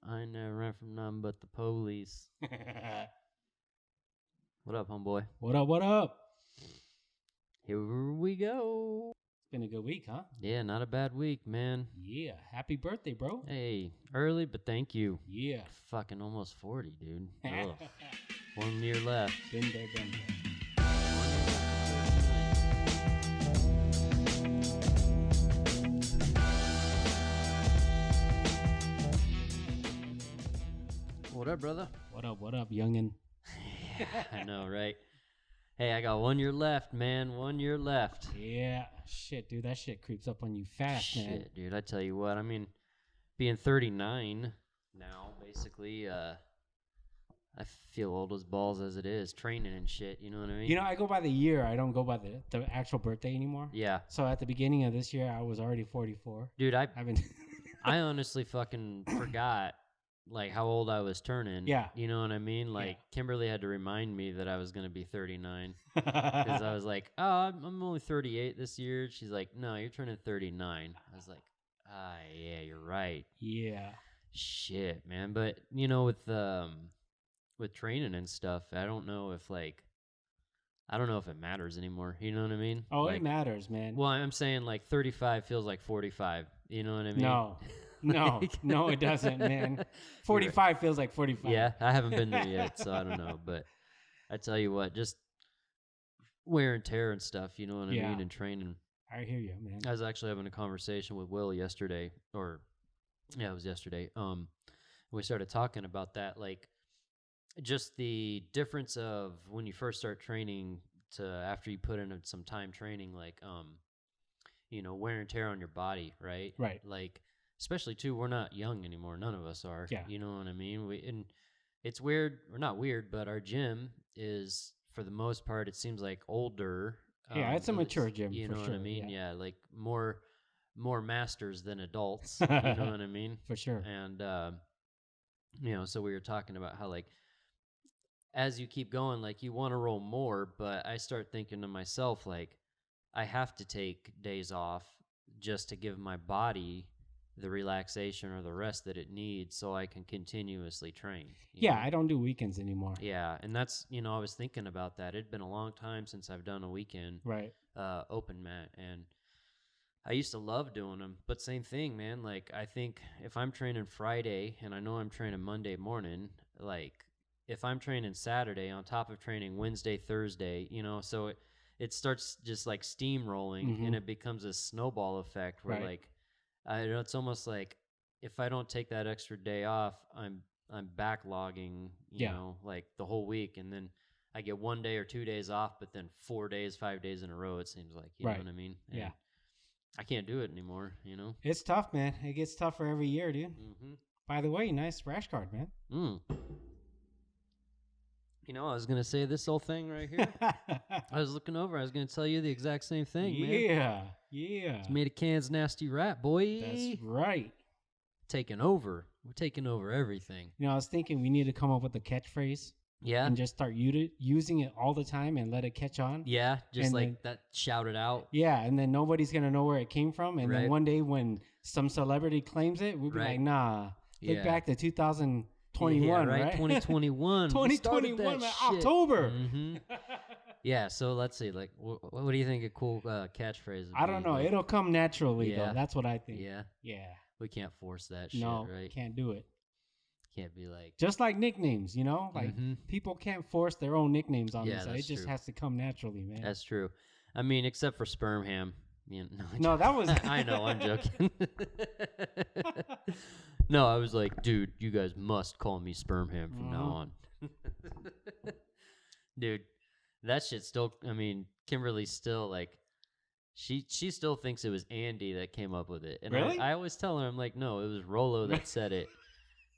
I never ran from none but the police. What up, homeboy? What up? What up? Here we go. It's been a good week, huh? Yeah, not a bad week, man. Yeah. Happy birthday, bro. Hey, early, but thank you. Yeah. Fucking almost 40, dude. Ugh. 1 year left. Been there, done that. What up, brother? What up, youngin'? I know, right? Hey, I got 1 year left, man. 1 year left. Yeah. Shit, dude. That shit creeps up on you fast, man. Shit, dude. I tell you what. I mean, being 39 now, basically, I feel old as balls as it is, training and shit. You know what I mean? You know, I go by the year. I don't go by the actual birthday anymore. Yeah. So at the beginning of this year, I was already 44. Dude, I've been... I honestly fucking forgot, like, how old I was turning. Yeah. You know what I mean? Like, Kimberly had to remind me that I was going to be 39. Because I was like, oh, I'm only 38 this year. She's like, no, you're turning 39. I was like, yeah, you're right. Yeah. Shit, man. But, you know, with training and stuff, I don't know if it matters anymore. You know what I mean? Oh, like, it matters, man. Well, I'm saying, like, 35 feels like 45. You know what I mean? No, it doesn't, man. 45 feels like 45. Yeah, I haven't been there yet, so I don't know. But I tell you what, just wear and tear and stuff, you know what I mean, and training. I hear you, man. I was actually having a conversation with Will yesterday, it was yesterday. We started talking about that, like, just the difference of when you first start training to after you put in some time training, like, you know, wear and tear on your body, right? Right. Like, especially too, we're not young anymore. None of us are. Yeah. You know what I mean? And it's weird, or not weird, but our gym is, for the most part, it seems like older. Yeah, it's a mature gym. You for know sure. what I mean? Yeah, like more masters than adults. You know what I mean? For sure. And you know, so we were talking about how, like, as you keep going, like, you want to roll more, but I start thinking to myself, like, I have to take days off just to give my body the relaxation or the rest that it needs so I can continuously train. Yeah, know? I don't do weekends anymore. Yeah, and that's, you know, I was thinking about that. It'd been a long time since I've done a weekend open mat, and I used to love doing them, but same thing, man. Like, I think if I'm training Friday and I know I'm training Monday morning, like, if I'm training Saturday on top of training Wednesday, Thursday, you know, so it starts just like steamrolling, and it becomes a snowball effect where like, it's almost like if I don't take that extra day off, I'm backlogging, you know, like the whole week, and then I get 1 day or 2 days off, but then 4 days, 5 days in a row, it seems like, you know what I mean? And I can't do it anymore, you know? It's tough, man. It gets tougher every year, dude. By the way, nice rash guard, man. You know, I was going to say this whole thing right here. I was looking over. I was going to tell you the exact same thing, man. Yeah. It's made of Can's nasty rat, boy. That's right. Taking over. We're taking over everything. You know, I was thinking we need to come up with a catchphrase. Yeah. And just start using it all the time and let it catch on. Yeah, just and like then, that, shout it out. Yeah, and then nobody's going to know where it came from. And then one day when some celebrity claims it, we'll be like, nah, think back to 2021, right? 2021. 2021, October. Yeah, so let's see. Like, what do you think a cool catchphrase would be? I don't know. Like, it'll come naturally, though. That's what I think. Yeah? Yeah. We can't force that shit, no, right? Can't do it. Can't be like... Just like nicknames, you know? Like, people can't force their own nicknames on us. It just has to come naturally, man. That's true. I mean, except for Sperm Ham. You know, no, that was... I know, I'm joking. No, I was like, dude, you guys must call me Sperm Ham from now on. Dude, that shit still... I mean, Kimberly's still, like... She still thinks it was Andy that came up with it. And really? I always tell her, I'm like, no, it was Rolo that said it.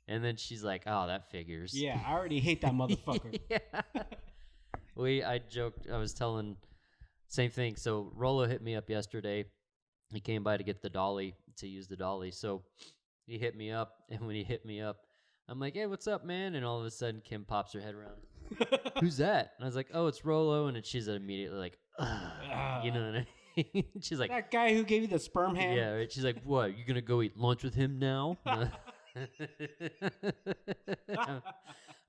And then she's like, oh, that figures. Yeah, I already hate that motherfucker. I joked, I was telling, same thing. So Rolo hit me up yesterday. He came by to get the dolly, to use the dolly. So he hit me up, and when he hit me up, I'm like, hey, what's up, man? And all of a sudden, Kim pops her head around. Who's that? And I was like, oh, it's Rolo. And then she's immediately like, you know what I mean? She's like, that guy who gave you the sperm hand? Yeah, right? She's like, what, you going to go eat lunch with him now?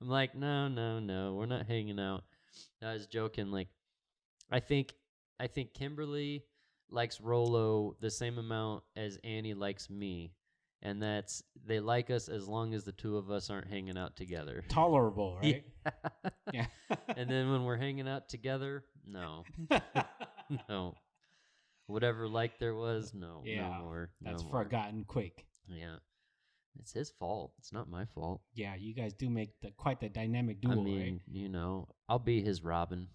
I'm like, no, we're not hanging out. I was joking. Like, I think Kimberly likes Rolo the same amount as Annie likes me, and that's they like us as long as the two of us aren't hanging out together. Tolerable, right? Yeah. And then when we're hanging out together, no, no, whatever like there was, no, no more. That's no forgotten quick. Yeah. It's his fault. It's not my fault. Yeah, you guys do make quite the dynamic duo, I mean, right? I'll be his Robin.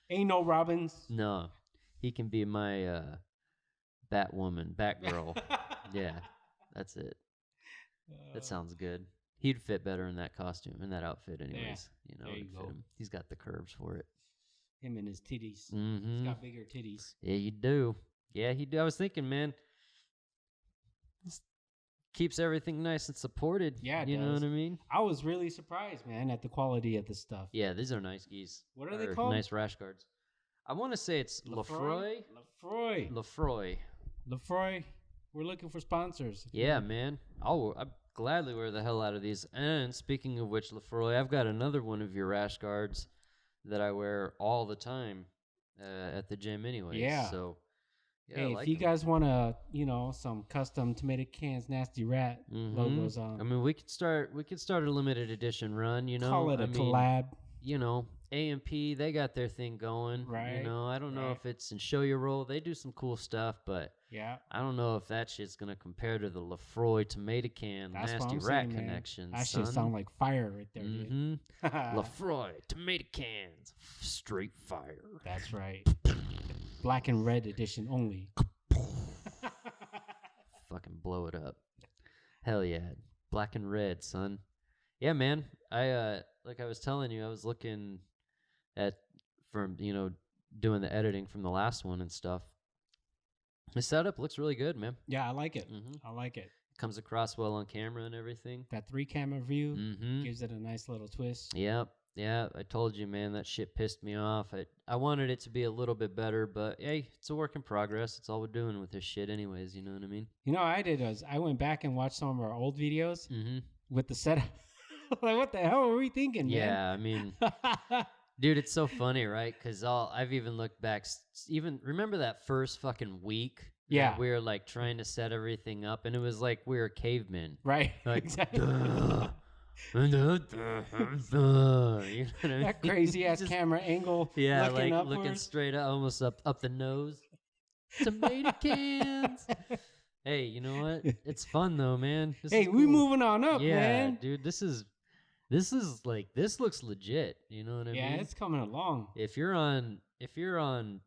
Ain't no Robins. No, he can be my Batwoman, Batgirl. Yeah, that's it. That sounds good. He'd fit better in that costume, in that outfit, anyways. There you go. Fit him. He's got the curves for it. Him and his titties. Mm-hmm. He's got bigger titties. Yeah, you do. Yeah, he do. I was thinking, man. Keeps everything nice and supported. Yeah, you know what I mean? I was really surprised, man, at the quality of the stuff. Yeah, these are nice geese. What are they called? Nice rash guards. I want to say it's Lefroy. Lefroy. We're looking for sponsors. Yeah, man. I'll gladly wear the hell out of these. And speaking of which, Lefroy, I've got another one of your rash guards that I wear all the time at the gym anyway. Yeah. So, yeah, hey, if you guys want to, some custom tomato cans, nasty rat logos on. I mean, we could start a limited edition run. Call it a collab. A&P, they got their thing going. Right. I don't know if it's in Show Your Roll. They do some cool stuff, but yeah, I don't know if that shit's gonna compare to the Lefroy tomato can nasty rat connection. That shit sound like fire right there, dude. Lefroy tomato cans, straight fire. That's right. Black and red edition only. Fucking blow it up. Hell yeah. Black and red, son. Yeah, man. I like I was telling you, I was looking at doing the editing from the last one and stuff. The setup looks really good, man. Yeah, I like it. I like it. Comes across well on camera and everything. That 3-camera view gives it a nice little twist. Yep. Yeah, I told you, man, that shit pissed me off. I wanted it to be a little bit better, but hey, it's a work in progress. It's all we're doing with this shit anyways, you know what I mean? What I did was I went back and watched some of our old videos with the setup. Like, what the hell were we thinking, man? Yeah, I mean, dude, it's so funny, right? Because I've even looked back, remember that first fucking week? Yeah. We were like trying to set everything up, and it was like we were cavemen. Right, like, exactly. You know what I mean? That crazy ass camera angle. Yeah, looking like looking straight up, almost up the nose. Tomato cans. Hey, you know what? It's fun though, man. We moving on up, man. Yeah, dude, this is like this looks legit. You know what I mean? Yeah, it's coming along. If you're on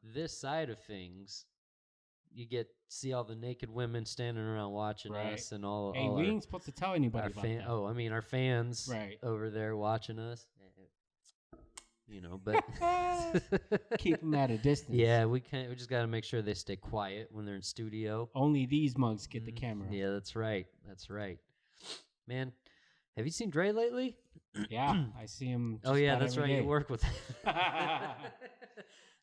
this side of things, you see all the naked women standing around watching us and all. Hey, we ain't supposed to tell anybody about that. Oh, I mean our fans over there watching us. But keep them at a distance. Yeah, we can't. We just got to make sure they stay quiet when they're in studio. Only these mugs get the camera. Yeah, that's right. That's right. Man, have you seen Dre lately? Yeah, I see him. Oh yeah, that's right. You work with him.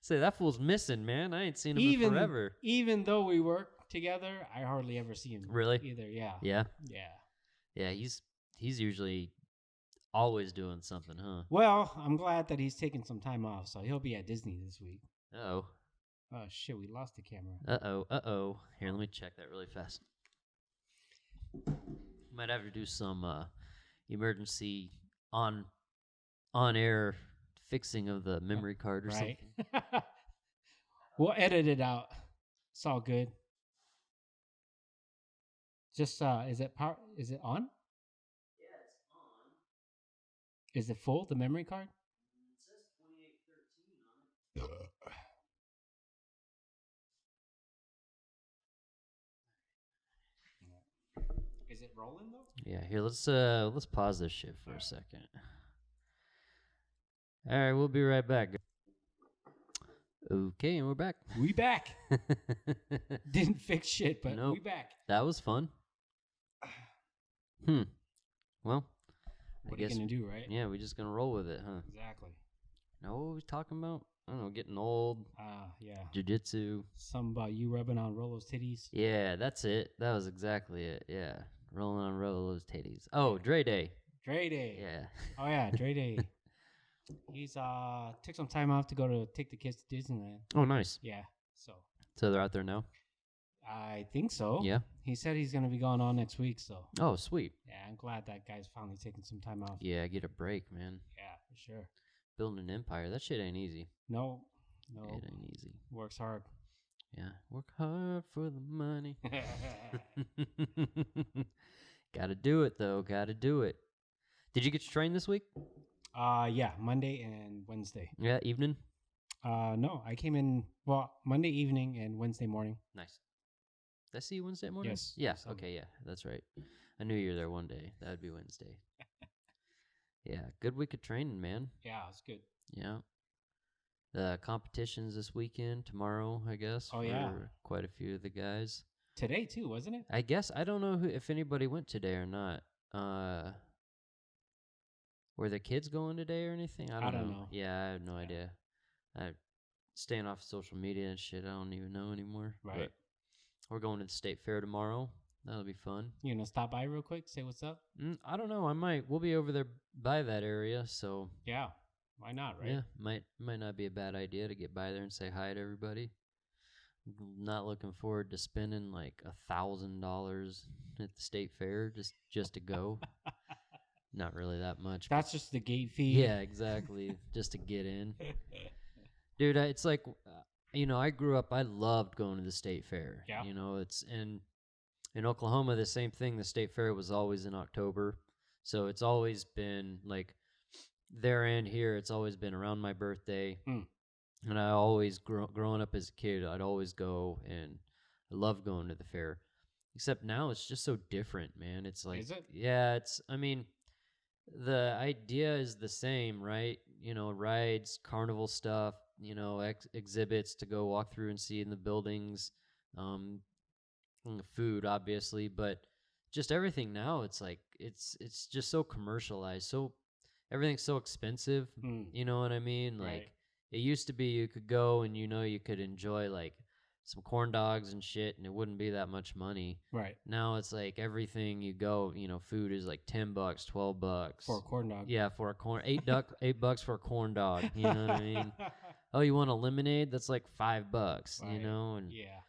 Say that fool's missing, man. I ain't seen him in forever. Even though we work together, I hardly ever see him. Really? Either. Yeah. Yeah. Yeah. Yeah. He's usually always doing something, huh? Well, I'm glad that he's taking some time off, so he'll be at Disney this week. Uh-oh. Oh, shit, we lost the camera. Uh-oh. Here, let me check that really fast. Might have to do some emergency on-air fixing of the memory card or something. We'll edit it out. It's all good. Just, is it on? Is it full, the memory card? It says 2813 on it. Is it rolling though? Yeah, here let's pause this shit for a second. All right, we'll be right back. Okay, and we're back. We back. Didn't fix shit, but we back. That was fun. Well, what are you gonna do, right? Yeah, we're just gonna roll with it, huh? Exactly. Know what we're talking about? I don't know, getting old. Yeah. Jiu-jitsu. Something about you rubbing on Rolo's titties. Yeah, that's it. That was exactly it. Yeah. Rolling on Rolo's titties. Oh, Dre Day. Dre Day. Yeah. Oh, yeah, Dre Day. He's took some time off to take the kids to Disneyland. Oh, nice. Yeah. So they're out there now? I think so. Yeah. He said he's going to be going on next week, so. Oh, sweet. Yeah, I'm glad that guy's finally taking some time off. Yeah, get a break, man. Yeah, for sure. Building an empire, that shit ain't easy. No. It ain't easy. Works hard. Yeah, work hard for the money. Gotta do it, though. Gotta do it. Did you get to train this week? Yeah, Monday and Wednesday. Yeah, evening? No, I came in, Monday evening and Wednesday morning. Nice. Did I see you Wednesday morning? Yes. Yeah, okay, yeah, that's right. I knew you were there one day. That would be Wednesday. Yeah, good week of training, man. Yeah, it's good. Yeah. The competition's this weekend, tomorrow, I guess. Oh, yeah. Quite a few of the guys. Today, too, wasn't it? I guess. I don't know if anybody went today or not. Were the kids going today or anything? I don't know. Yeah, I have no idea. I'm staying off social media and shit. I don't even know anymore. Right. But we're going to the state fair tomorrow. That'll be fun. You gonna stop by real quick, say what's up? I don't know. I might. We'll be over there by that area, so. Yeah. Why not, right? Yeah, might not be a bad idea to get by there and say hi to everybody. Not looking forward to spending like $1,000 at the state fair just to go. Not really that much. That's just the gate fee. Yeah, exactly. Just to get in. Dude, it's like, I grew up, I loved going to the state fair. Yeah. It's in Oklahoma, the same thing. The state fair was always in October. So it's always been like there and here. It's always been around my birthday. And I always, growing up as a kid, I'd always go, and I love going to the fair. Except now it's just so different, man. It's like, is it? Yeah, the idea is the same, right? Rides, carnival stuff, exhibits to go walk through and see in the buildings, food, obviously, but just everything now, it's like, it's just so commercialized. So everything's so expensive. You know what I mean? Right. Like, it used to be you could go and, you could enjoy like some corn dogs and shit, and it wouldn't be that much money. Right. Now it's like everything you go, food is like $10, $12 for a corn dog. Yeah, for a corn $8 for a corn dog. You know what I mean? Oh, you want a lemonade? That's like $5. Right. And yeah,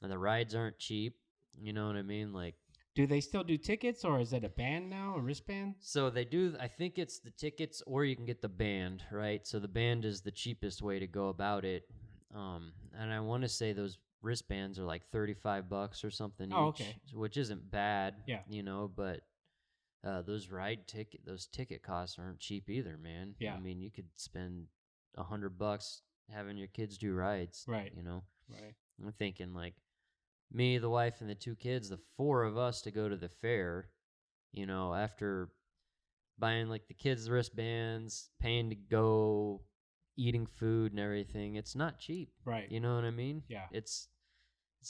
and the rides aren't cheap. You know what I mean? Like, do they still do tickets, or is it a band now, a wristband? So they do. I think it's the tickets, or you can get the band, right? So the band is the cheapest way to go about it. And I want to say those wristbands are like $35 or something each, okay. Which isn't bad. Yeah. But those ticket costs aren't cheap either, man. Yeah. I mean, you could spend $100 having your kids do rides. Right. Right. I'm thinking like, me, the wife, and the 2 kids, the 4 of us to go to the fair, after buying like the kids' wristbands, paying to go, eating food and everything, it's not cheap. Right. You know what I mean? Yeah. It's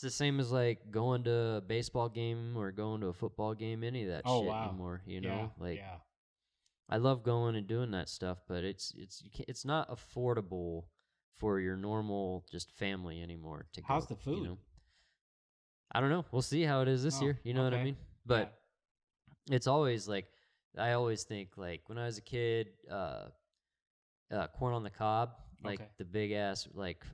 the same as like going to a baseball game or going to a football game, any of that shit anymore, Yeah. I love going and doing that stuff, but it's not affordable for your normal just family anymore to go. How's the food? I don't know. We'll see how it is this year. You know what I mean? But it's always like, I always think like when I was a kid, corn on the cob, like the big ass, like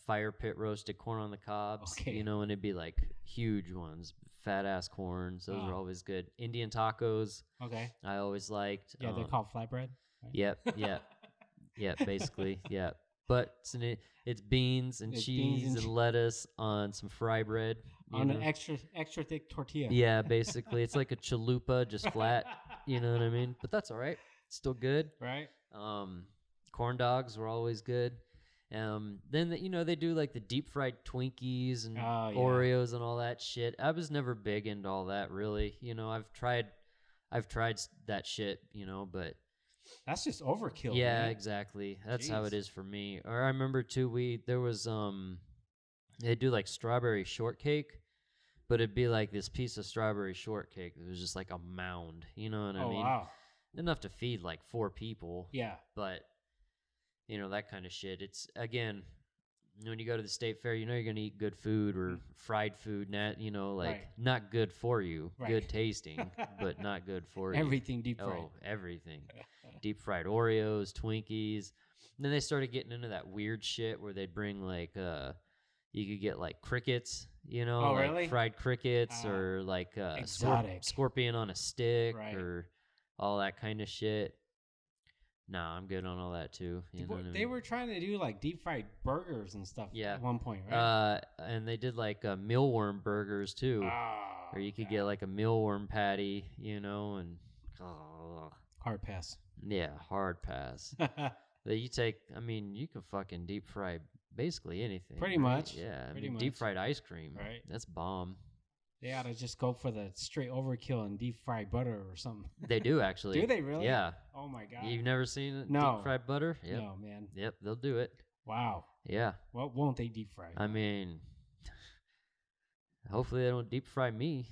fire pit roasted corn on the cobs, and it'd be like huge ones, fat ass corns. Those are always good. Indian tacos. Okay. I always liked. Yeah, they're called flatbread. Right? Yep, basically, yeah. But it's beans and cheese and lettuce on some fry bread. On an extra thick tortilla. Yeah, basically. It's like a chalupa, just flat. You know what I mean? But that's all right. It's still good. Right. Corn dogs were always good. Then, they do like the deep fried Twinkies and Oreos and all that shit. I was never big into all that, really. I've tried that shit, but... That's just overkill. Yeah, man. Exactly. That's how it is for me. Or I remember too, there was they do like strawberry shortcake, but it'd be like this piece of strawberry shortcake. It was just like a mound. You know what I mean? Wow. Enough to feed like 4 people. Yeah. But that kind of shit. It's, again, when you go to the state fair, you're going to eat good food or fried food, not good for you, good tasting, but not good for you. Everything deep fried. Oh, everything. Deep fried Oreos, Twinkies. And then they started getting into that weird shit where they'd bring you could get crickets, really? fried crickets or scorpion on a stick or all that kind of shit. Nah, I'm good on all that too. They were trying to do deep fried burgers and stuff at one point, right? And they did mealworm burgers too, or you could get a mealworm patty, and hard pass. Yeah, hard pass. That you can fucking deep fry basically anything. Pretty much. Yeah, deep fried ice cream. Right. That's bomb. They ought to just go for the straight overkill and deep fried butter or something. They do, actually. Do they really? Yeah. Oh, my God. You've never seen deep fried butter? Yep. No, man. Yep, they'll do it. Wow. Yeah. Well, won't they deep fry? Hopefully they don't deep fry me,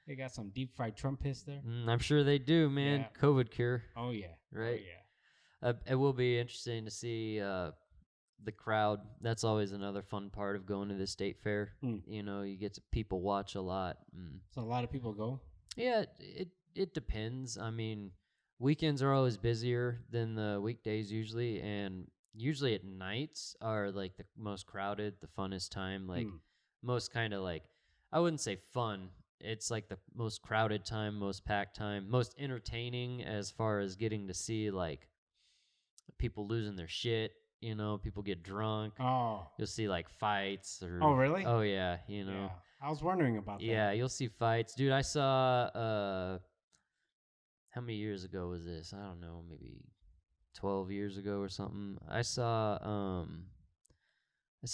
They got some deep fried Trump piss there? I'm sure they do, man. Yeah. COVID cure. Oh, yeah. Right? Oh, yeah. It will be interesting to see the crowd. That's always another fun part of going to the state fair. You get to people watch a lot. So a lot of people go? Yeah, it depends. Weekends are always busier than the weekdays usually, and usually at nights are the most crowded, the funnest time, most kind of I wouldn't say fun. It's the most crowded time, most packed time, most entertaining as far as getting to see people losing their shit. People get drunk. Oh. You'll see fights or. Oh, really? Oh, yeah. Yeah. I was wondering about that. Yeah, you'll see fights. Dude, I saw, how many years ago was this? I don't know, maybe 12 years ago or something. I saw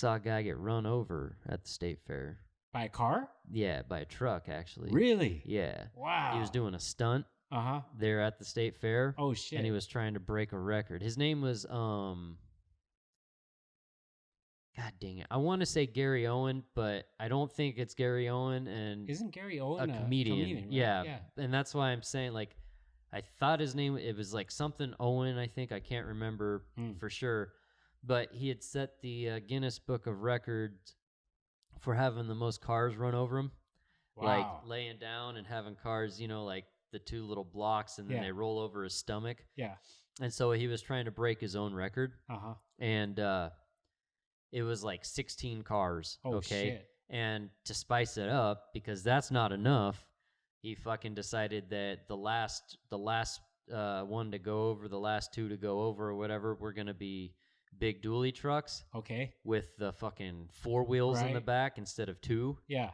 a guy get run over at the state fair. By a car? Yeah, by a truck, actually. Really? Yeah. Wow. He was doing a stunt. There at the state fair. Oh, shit. And he was trying to break a record. His name was, God dang it. I want to say Gary Owen, but I don't think it's Gary Owen. And isn't Gary Owen a comedian? Right? Yeah. And that's why I'm saying, I thought his name, it was something Owen, I think. I can't remember for sure. But he had set the Guinness Book of Records for having the most cars run over him. Wow. Laying down and having cars, the two little blocks, and then they roll over his stomach. Yeah. And so he was trying to break his own record. And it was 16 cars. Oh, okay. Shit. And to spice it up, because that's not enough, he fucking decided that the last one to go over, the last two to go over or whatever, were going to be big dually trucks. Okay. With the fucking 4 wheels in the back instead of 2. Yeah.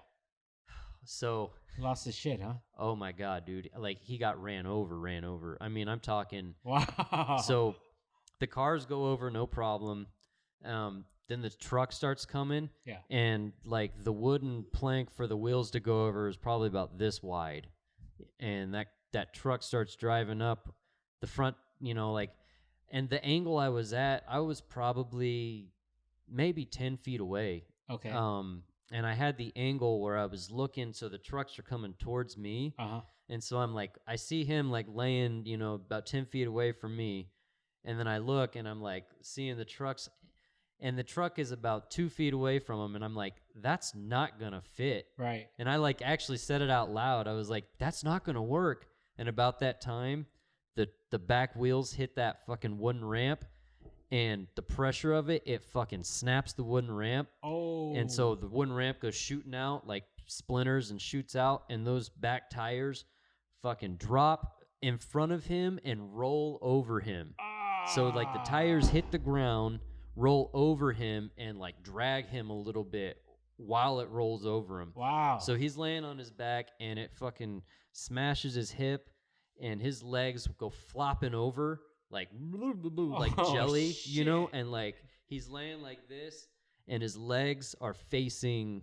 So. Lost his shit, huh? Oh my God, dude. He got ran over. I'm talking. Wow. So the cars go over, no problem. Then the truck starts coming. Yeah. And the wooden plank for the wheels to go over is probably about this wide. And that truck starts driving up the front, and the angle I was at, I was probably maybe 10 feet away. Okay. And I had the angle where I was looking, so the trucks are coming towards me. And so I'm I see him laying, about 10 feet away from me. And then I look and I'm seeing the trucks, and the truck is about 2 feet away from him. And I'm that's not going to fit. Right. And I actually said it out loud. I was that's not going to work. And about that time, the back wheels hit that fucking wooden ramp. And the pressure of it fucking snaps the wooden ramp. Oh. And so the wooden ramp goes shooting out like splinters and shoots out. And those back tires fucking drop in front of him and roll over him. So the tires hit the ground, roll over him, and drag him a little bit while it rolls over him. Wow. So he's laying on his back, and it fucking smashes his hip, and his legs go flopping over like jelly, shit. and he's laying like this, and his legs are facing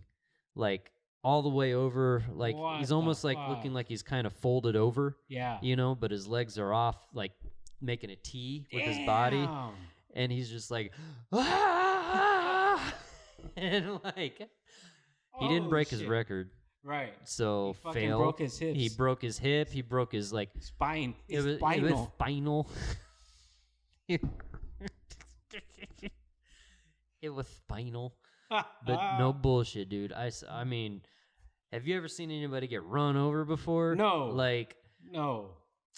all the way over, what he's almost looking like he's kind of folded over. Yeah. But his legs are off, making a T with his body, and he's just ah! And he didn't break his record. Right. So he failed. Broke his hips. He broke his hip. He broke his spine. It was spinal. It was final. But no bullshit, dude. I mean, have you ever seen anybody get run over before? No. Like, no.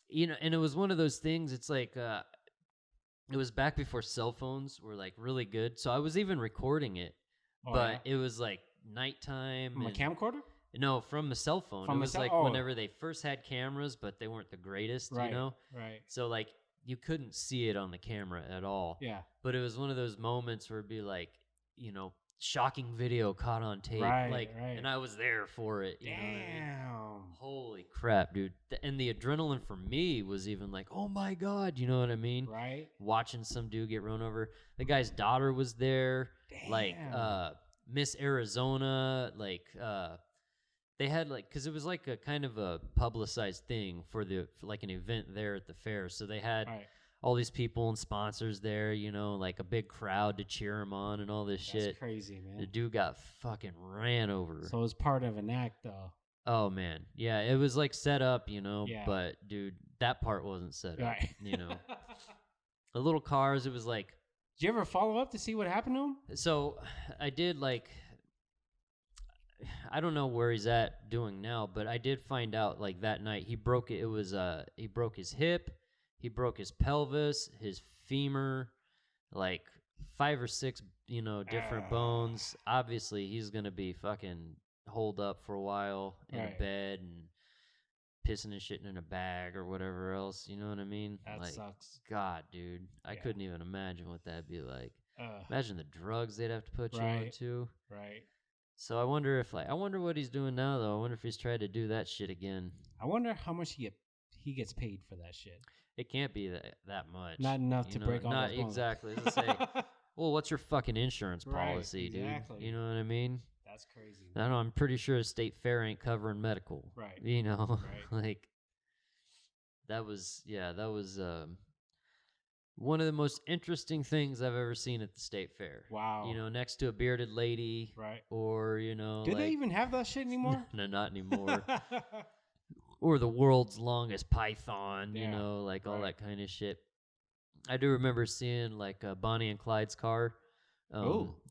You know, and it was one of those things. It's like, it was back before cell phones were like really good. So I was even recording it, but it was like nighttime. From a camcorder? No, from a cell phone. It was like whenever they first had cameras, but they weren't the greatest, right, you know? Right. So like you couldn't see it on the camera at all. Yeah. But it was one of those moments where it'd be like, you know, shocking video caught on tape. Right, like, right. And I was there for it. You Damn. know what I mean? Holy crap, dude. And the adrenaline for me was even like, oh my God, you know what I mean? Right. Watching some dude get run over. The guy's daughter was there. Damn. Like, Miss Arizona, like, they had like, cause it was like a kind of a publicized thing for like an event there at the fair. So they had all these people and sponsors there, you know, like a big crowd to cheer him on and all this shit. That's crazy, man. The dude got fucking ran over. So it was part of an act, though. Oh man, yeah, it was like set up, you know. Yeah. But dude, that part wasn't set up, you know. The little cars, it was like. Did you ever follow up to see what happened to him? So I did like. I don't know where he's at doing now, but I did find out like that night he broke it. It was he broke his hip, he broke his pelvis, his femur, like 5 or 6, you know, different bones. Obviously, he's gonna be fucking holed up for a while in a bed and pissing and shitting in a bag or whatever else. You know what I mean? That like, sucks. God, dude, I couldn't even imagine what that'd be like. Imagine the drugs they'd have to put you on too. Right. So I wonder what he's doing now, though. I wonder if he's tried to do that shit again. I wonder how much he gets paid for that shit. It can't be that much. Not enough to break all those bones. Not exactly. As I say, well, what's your fucking insurance policy, dude? You know what I mean? That's crazy. I know. I'm pretty sure State Fair ain't covering medical. Right. You know, right. like that was one of the most interesting things I've ever seen at the State Fair. Wow. You know, next to a bearded lady. Right. Or, you know. Do they even have that shit anymore? No, not anymore. Or the world's longest python, you know, like all that kind of shit. I do remember seeing like Bonnie and Clyde's car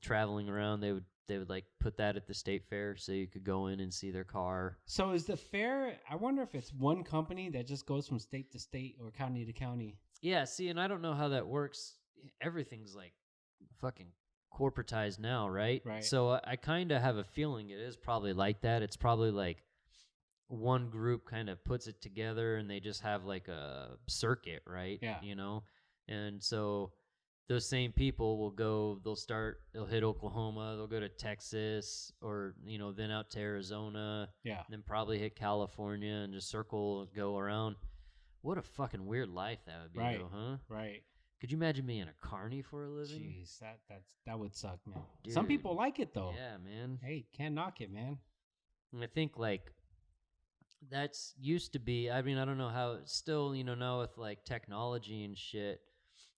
traveling around. They would like put that at the State Fair so you could go in and see their car. So is the fair, I wonder if it's one company that just goes from state to state or county to county. Yeah, see, and I don't know how that works. Everything's like fucking corporatized now, right? Right. So I kind of have a feeling it is probably like that. It's probably like one group kind of puts it together and they just have like a circuit, right? Yeah. You know? And so those same people will go, they'll hit Oklahoma, they'll go to Texas or, you know, then out to Arizona. Yeah. Then probably hit California and just go around. What a fucking weird life that would be, though, huh? Right. Could you imagine being a carny for a living? Jeez, that would suck, man. Dude. Some people like it, though. Yeah, man. Hey, can't knock it, man. And I think, like, that's used to be, I mean, I don't know how it's still, you know, now with, like, technology and shit,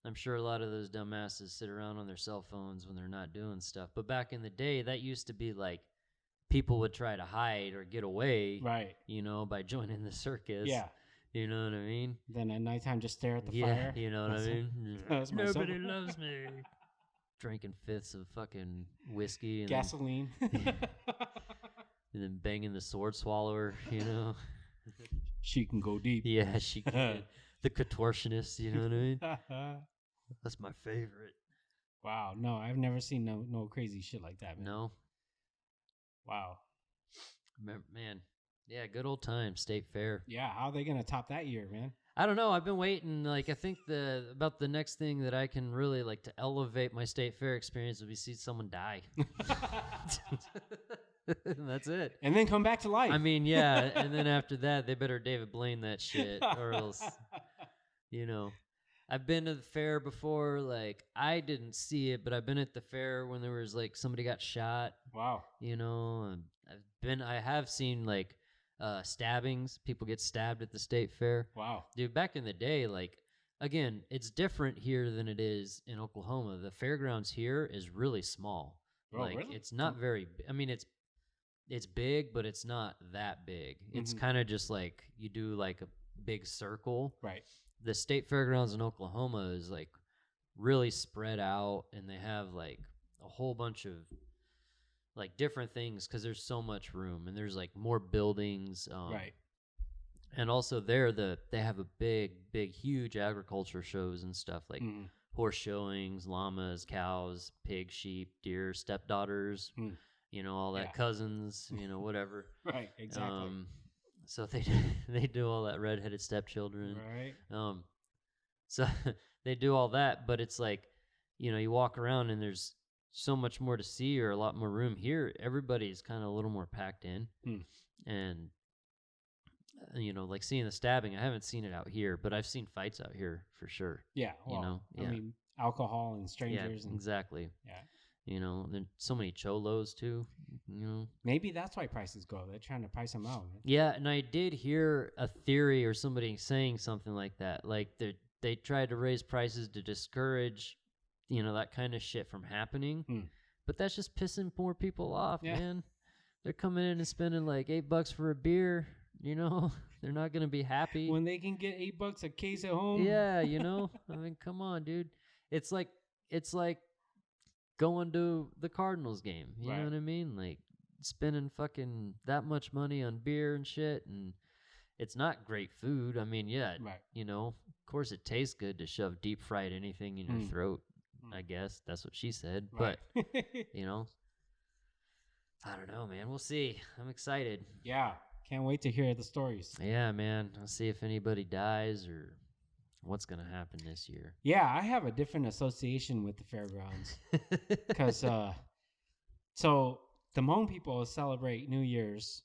I'm sure a lot of those dumbasses sit around on their cell phones when they're not doing stuff. But back in the day, that used to be, like, people would try to hide or get away, right? You know, by joining the circus. Yeah. You know what I mean? Then at nighttime, just stare at the fire. You know what I mean? Nobody loves me. Drinking fifths of fucking whiskey. And gasoline. And then banging the sword swallower, you know? She can go deep. Yeah, she can. The contortionist, you know what I mean? That's my favorite. Wow. No, I've never seen no crazy shit like that, man. No? Wow. Man. Yeah, good old time, State Fair. Yeah, how are they going to top that year, man? I don't know. I've been waiting. Like, I think about the next thing that I can really, like, to elevate my State Fair experience would be see someone die. That's it. And then come back to life. I mean, yeah. And then after that, they better David Blaine that shit or else, you know. I've been to the fair before. Like, I didn't see it, but I've been at the fair when there was, like, somebody got shot. Wow. You know, I have seen, like, stabbings. People get stabbed at the State Fair. Wow. Dude, back in the day, like, again, it's different here than it is in Oklahoma. The fairgrounds here is really small. Oh, like, really? It's not very, I mean, it's big, but it's not that big. Mm-hmm. It's kind of just like you do like a big circle. Right. The State Fairgrounds in Oklahoma is like really spread out and they have like a a whole bunch of like different things because there's so much room and there's like more buildings. Right. And also there they have a big huge agriculture shows and stuff like horse showings, llamas, cows, pigs, sheep, deer, stepdaughters, all that, cousins, whatever. Right, exactly. So they do all that, redheaded stepchildren. Right. So they do all that, but it's like, you walk around and there's so much more to see or a lot more room. Here everybody's kind of a little more packed in. And like seeing the stabbing, I haven't seen it out here, but I've seen fights out here for sure. Yeah, well, I mean, alcohol and strangers. Yeah, and, exactly. Yeah. There's so many cholos too. Maybe that's why prices go. They're trying to price them out. Man. Yeah, and I did hear a theory or somebody saying something like that. Like they tried to raise prices to discourage, that kind of shit from happening. But that's just pissing more people off, man. They're coming in and spending like $8 for a beer. They're not gonna be happy when they can get $8 a case at home. Yeah, I mean, come on, dude. It's like going to the Cardinals game. You know what I mean? Like spending fucking that much money on beer and shit, and it's not great food. I mean, of course it tastes good to shove deep fried anything in your throat. I guess that's what she said, but I don't know, man. We'll see. I'm excited. Yeah. Can't wait to hear the stories. Yeah, man. I'll see if anybody dies or what's going to happen this year. Yeah, I have a different association with the fairgrounds. Because, so the Hmong people celebrate New Year's.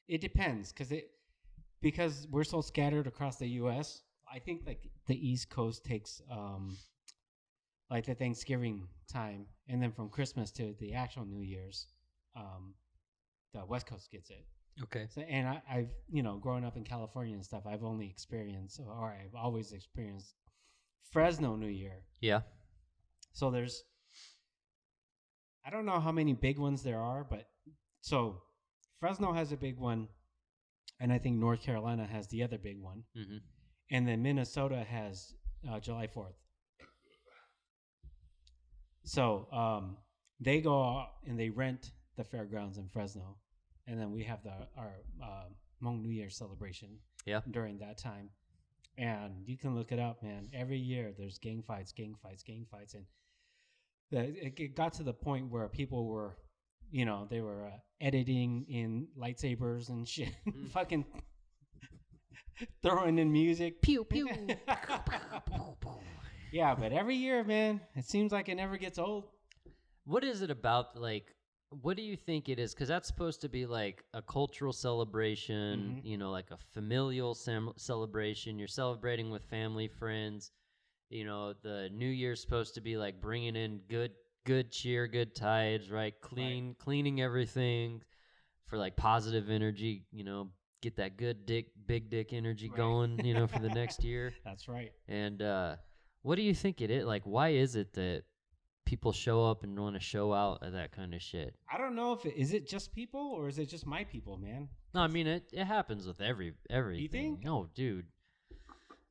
It depends because we're so scattered across the U.S. I think like the East Coast takes like the Thanksgiving time, and then from Christmas to the actual New Year's. The West Coast gets it. Okay. So, and I've growing up in California and stuff, I've always experienced Fresno New Year. Yeah. So I don't know how many big ones there are, but so Fresno has a big one, and I think North Carolina has the other big one, and then Minnesota has July 4th. So they go out and they rent the fairgrounds in Fresno, and then we have our Hmong New Year celebration during that time. And you can look it up, man. Every year there's gang fights, and it got to the point where people were, they were editing in lightsabers and shit, fucking throwing in music, pew pew. Yeah, but every year, man, it seems like it never gets old. What is it about, like, what do you think it is? Because that's supposed to be like a cultural celebration, like a familial celebration. You're celebrating with family, friends. The New Year's supposed to be like bringing in good cheer, good tides, right? Cleaning everything for like positive energy, get that big dick energy going, for the next year. That's right. And what do you think it is? Like, why is it that people show up and want to show out at that kind of shit? I don't know if is it just people or is it just my people, man? No, I mean it happens with everything. You think? No, dude.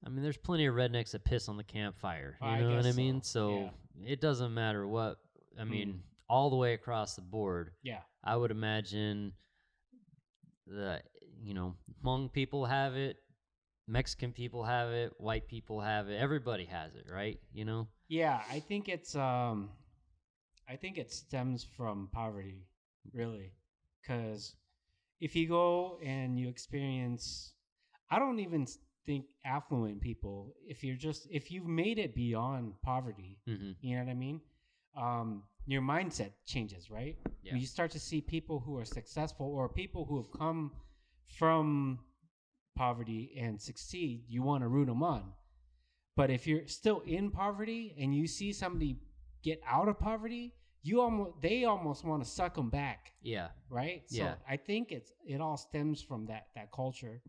I mean, there's plenty of rednecks that piss on the campfire. You know what I mean? So it doesn't matter what. I mean, all the way across the board. Yeah. I would imagine the Hmong people have it, Mexican people have it, white people have it. Everybody has it, right? Yeah, I think it stems from poverty, really, because if you go and you experience, I don't even think affluent people. If you've made it beyond poverty, you know what I mean. Your mindset changes, right? Yeah. When you start to see people who are successful or people who have come from poverty and succeed, you want to root them on. But if you're still in poverty and you see somebody get out of poverty, they almost want to suck them back. Yeah. Right? So I think it all stems from that culture.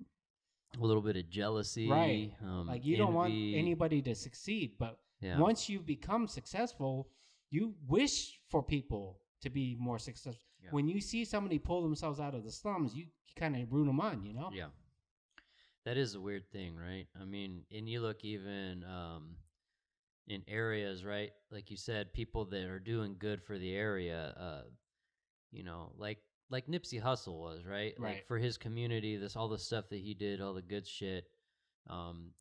A little bit of jealousy. Right. Like you don't want anybody to succeed, but once you become successful, you wish for people to be more successful. Yeah. When you see somebody pull themselves out of the slums, you kind of root them on, Yeah. That is a weird thing, right? I mean, and you look even in areas, right? Like you said, people that are doing good for the area, you know, like Nipsey Hussle was, right? Like for his community, all the stuff that he did, all the good shit.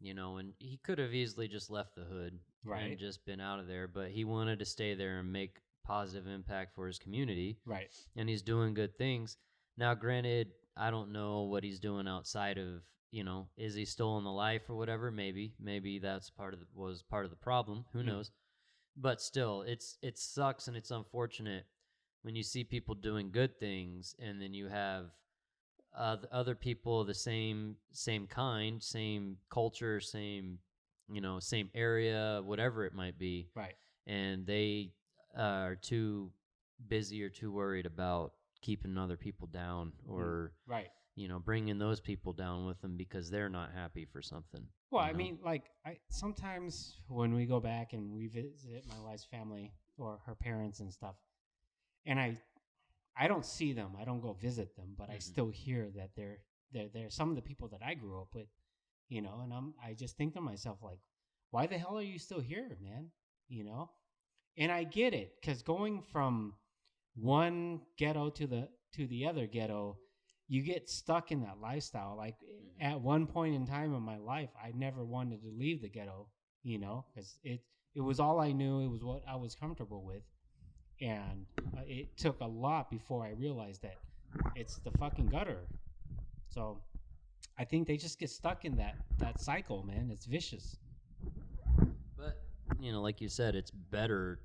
You know, and he could have easily just left the hood and just been out of there, but he wanted to stay there and make positive impact for his community. Right. And he's doing good things. Now, granted, I don't know what he's doing outside of, you know, is he still in the life or whatever? Maybe that's was part of the problem. Who knows? But still, it sucks and it's unfortunate when you see people doing good things and then you have other people the same kind, same culture, same, you know, same area, whatever it might be, right? And they are too busy or too worried about keeping other people down or right, you know, bringing those people down with them because they're not happy for something. Well, I mean, like I sometimes when we go back and we visit my wife's family or her parents and stuff, and I don't see them, I don't go visit them, but I still hear that they're some of the people that I grew up with, you know, and I just think to myself like, why the hell are you still here, man? You know, and I get it because going from one ghetto to the other ghetto, you get stuck in that lifestyle. Like at one point in time in my life, I never wanted to leave the ghetto, you know, because it was all I knew. It was what I was comfortable with, and it took a lot before I realized that it's the fucking gutter. So I think they just get stuck in that cycle, man. It's vicious. But you know, like you said, it's better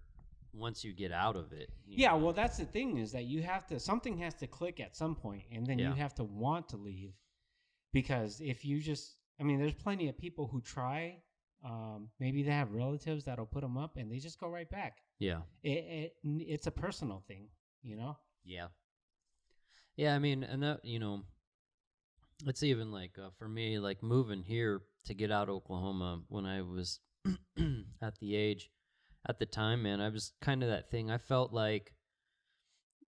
once you get out of it. Yeah, well, that's the thing is that you have to, something has to click at some point, and then you have to want to leave. Because if you just, I mean, there's plenty of people who try. Maybe they have relatives that'll put them up, and they just go right back. Yeah, it's a personal thing, you know. Yeah, yeah. I mean, and that, you know, it's even like for me, like moving here to get out of Oklahoma when I was at the time, man, I was kind of that thing. I felt like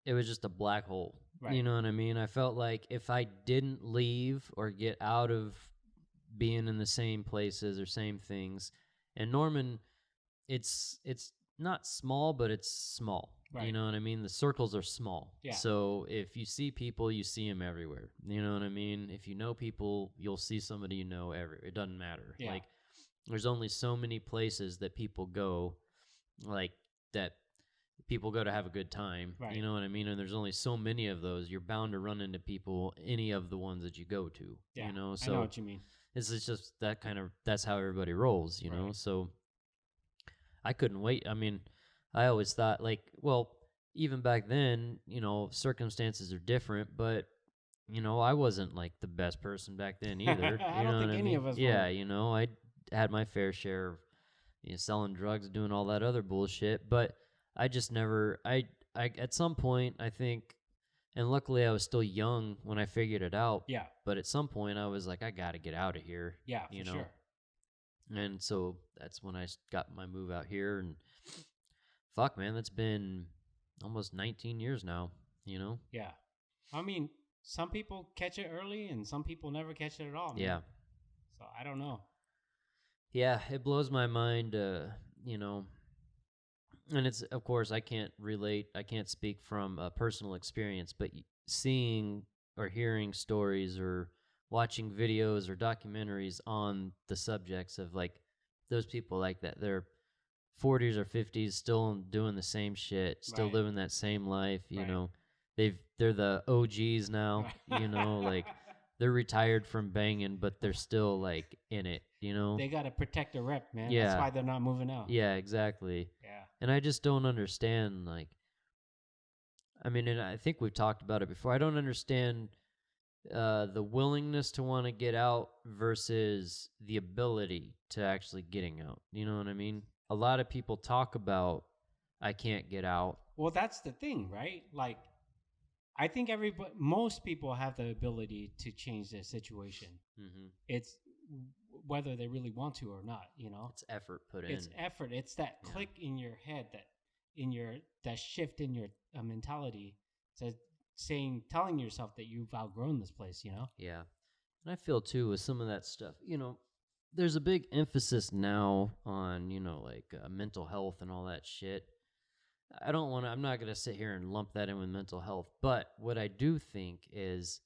it was just a black hole. Right. You know what I mean? I felt like if I didn't leave or get out of being in the same places or same things, and Norman, it's not small, but it's small. Right. You know what I mean? The circles are small. Yeah. So if you see people, you see them everywhere. You know what I mean? If you know people, you'll see somebody you know everywhere. It doesn't matter. Yeah. Like there's only so many places that people go, like that people go to have a good time. Right. You know what I mean? And there's only so many of those. You're bound to run into people, any of the ones that you go to. Yeah. You know, so I know what you mean. This is just that's how everybody rolls, you know? So I couldn't wait. I mean, I always thought like, well, even back then, you know, circumstances are different, but you know, I wasn't like the best person back then either. I don't think any of us were. You know, I had my fair share of, you know, selling drugs, doing all that other bullshit, but I just never I at some point I think, and luckily I was still young when I figured it out. Yeah. But at some point I was like, I got to get out of here. Yeah, you know? Sure. And so that's when I got my move out here, and fuck, man, that's been almost 19 years now, you know? Yeah. I mean, some people catch it early and some people never catch it at all, man. Yeah. So I don't know. Yeah, it blows my mind, you know, and it's, of course, I can't speak from a personal experience, but seeing or hearing stories or watching videos or documentaries on the subjects of like those people like that, they're 40s or 50s still doing the same shit, still living that same life, you know. They're the OGs now, you know, like they're retired from banging, but they're still like in it, you know. They got to protect the rep, man. Yeah. That's why they're not moving out. Yeah, exactly. Yeah. And I just don't understand, like, I mean, and I think we've talked about it before. I don't understand the willingness to want to get out versus the ability to actually getting out. You know what I mean? A lot of people talk about, I can't get out. Well, that's the thing, right? Like, I think most people have the ability to change their situation. Mm-hmm. It's whether they really want to or not, you know? It's effort put in. It's effort. It's that click in your head, that shift in your mentality to telling yourself that you've outgrown this place, you know? Yeah. And I feel too with some of that stuff, you know, there's a big emphasis now on, like mental health and all that shit. I'm not going to sit here and lump that in with mental health. But what I do think is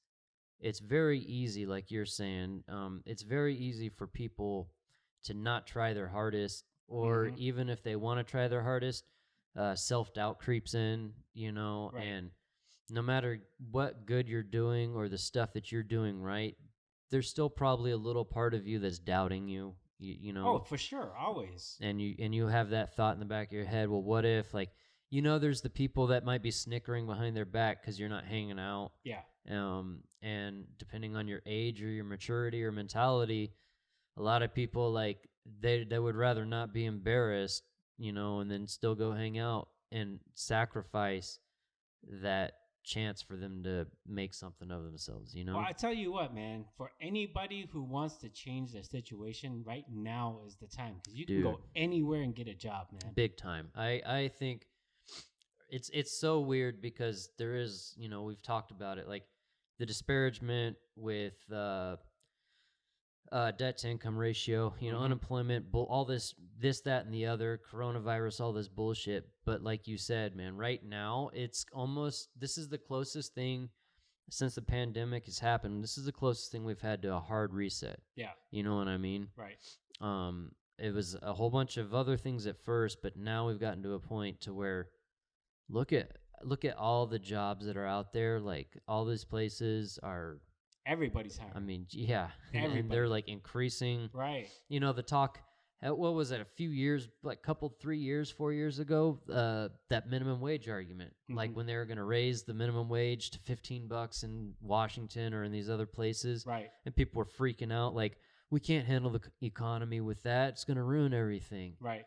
it's very easy, like you're saying, it's very easy for people to not try their hardest, or even if they want to try their hardest, self-doubt creeps in, right. And no matter what good you're doing or the stuff that you're doing right, there's still probably a little part of you that's doubting you, Oh, for sure, always. And you have that thought in the back of your head, well, what if, like, there's the people that might be snickering behind their back because you're not hanging out. Yeah. And depending on your age or your maturity or mentality, a lot of people, like, they would rather not be embarrassed, and then still go hang out and sacrifice that chance for them to make something of themselves, Well, I tell you what, man, for anybody who wants to change their situation, right now is the time, because you can go anywhere and get a job, man. Big time. I think it's so weird because there is, we've talked about it, like the disparagement with debt to income ratio, unemployment, all this, that, and the other, coronavirus, all this bullshit. But like you said, man, right now, it's almost, this is the closest thing since the pandemic has happened. This is the closest thing we've had to a hard reset. Yeah. You know what I mean? Right. It was a whole bunch of other things at first, but now we've gotten to a point to where look at all the jobs that are out there. Like, all these places are, everybody's hiring. I mean, yeah, and they're like increasing. Right. The talk. What was it? A few years, like 3 years, 4 years ago, that minimum wage argument, like when they were going to raise the minimum wage to $15 in Washington or in these other places, right? And people were freaking out, like, we can't handle the economy with that. It's going to ruin everything. Right.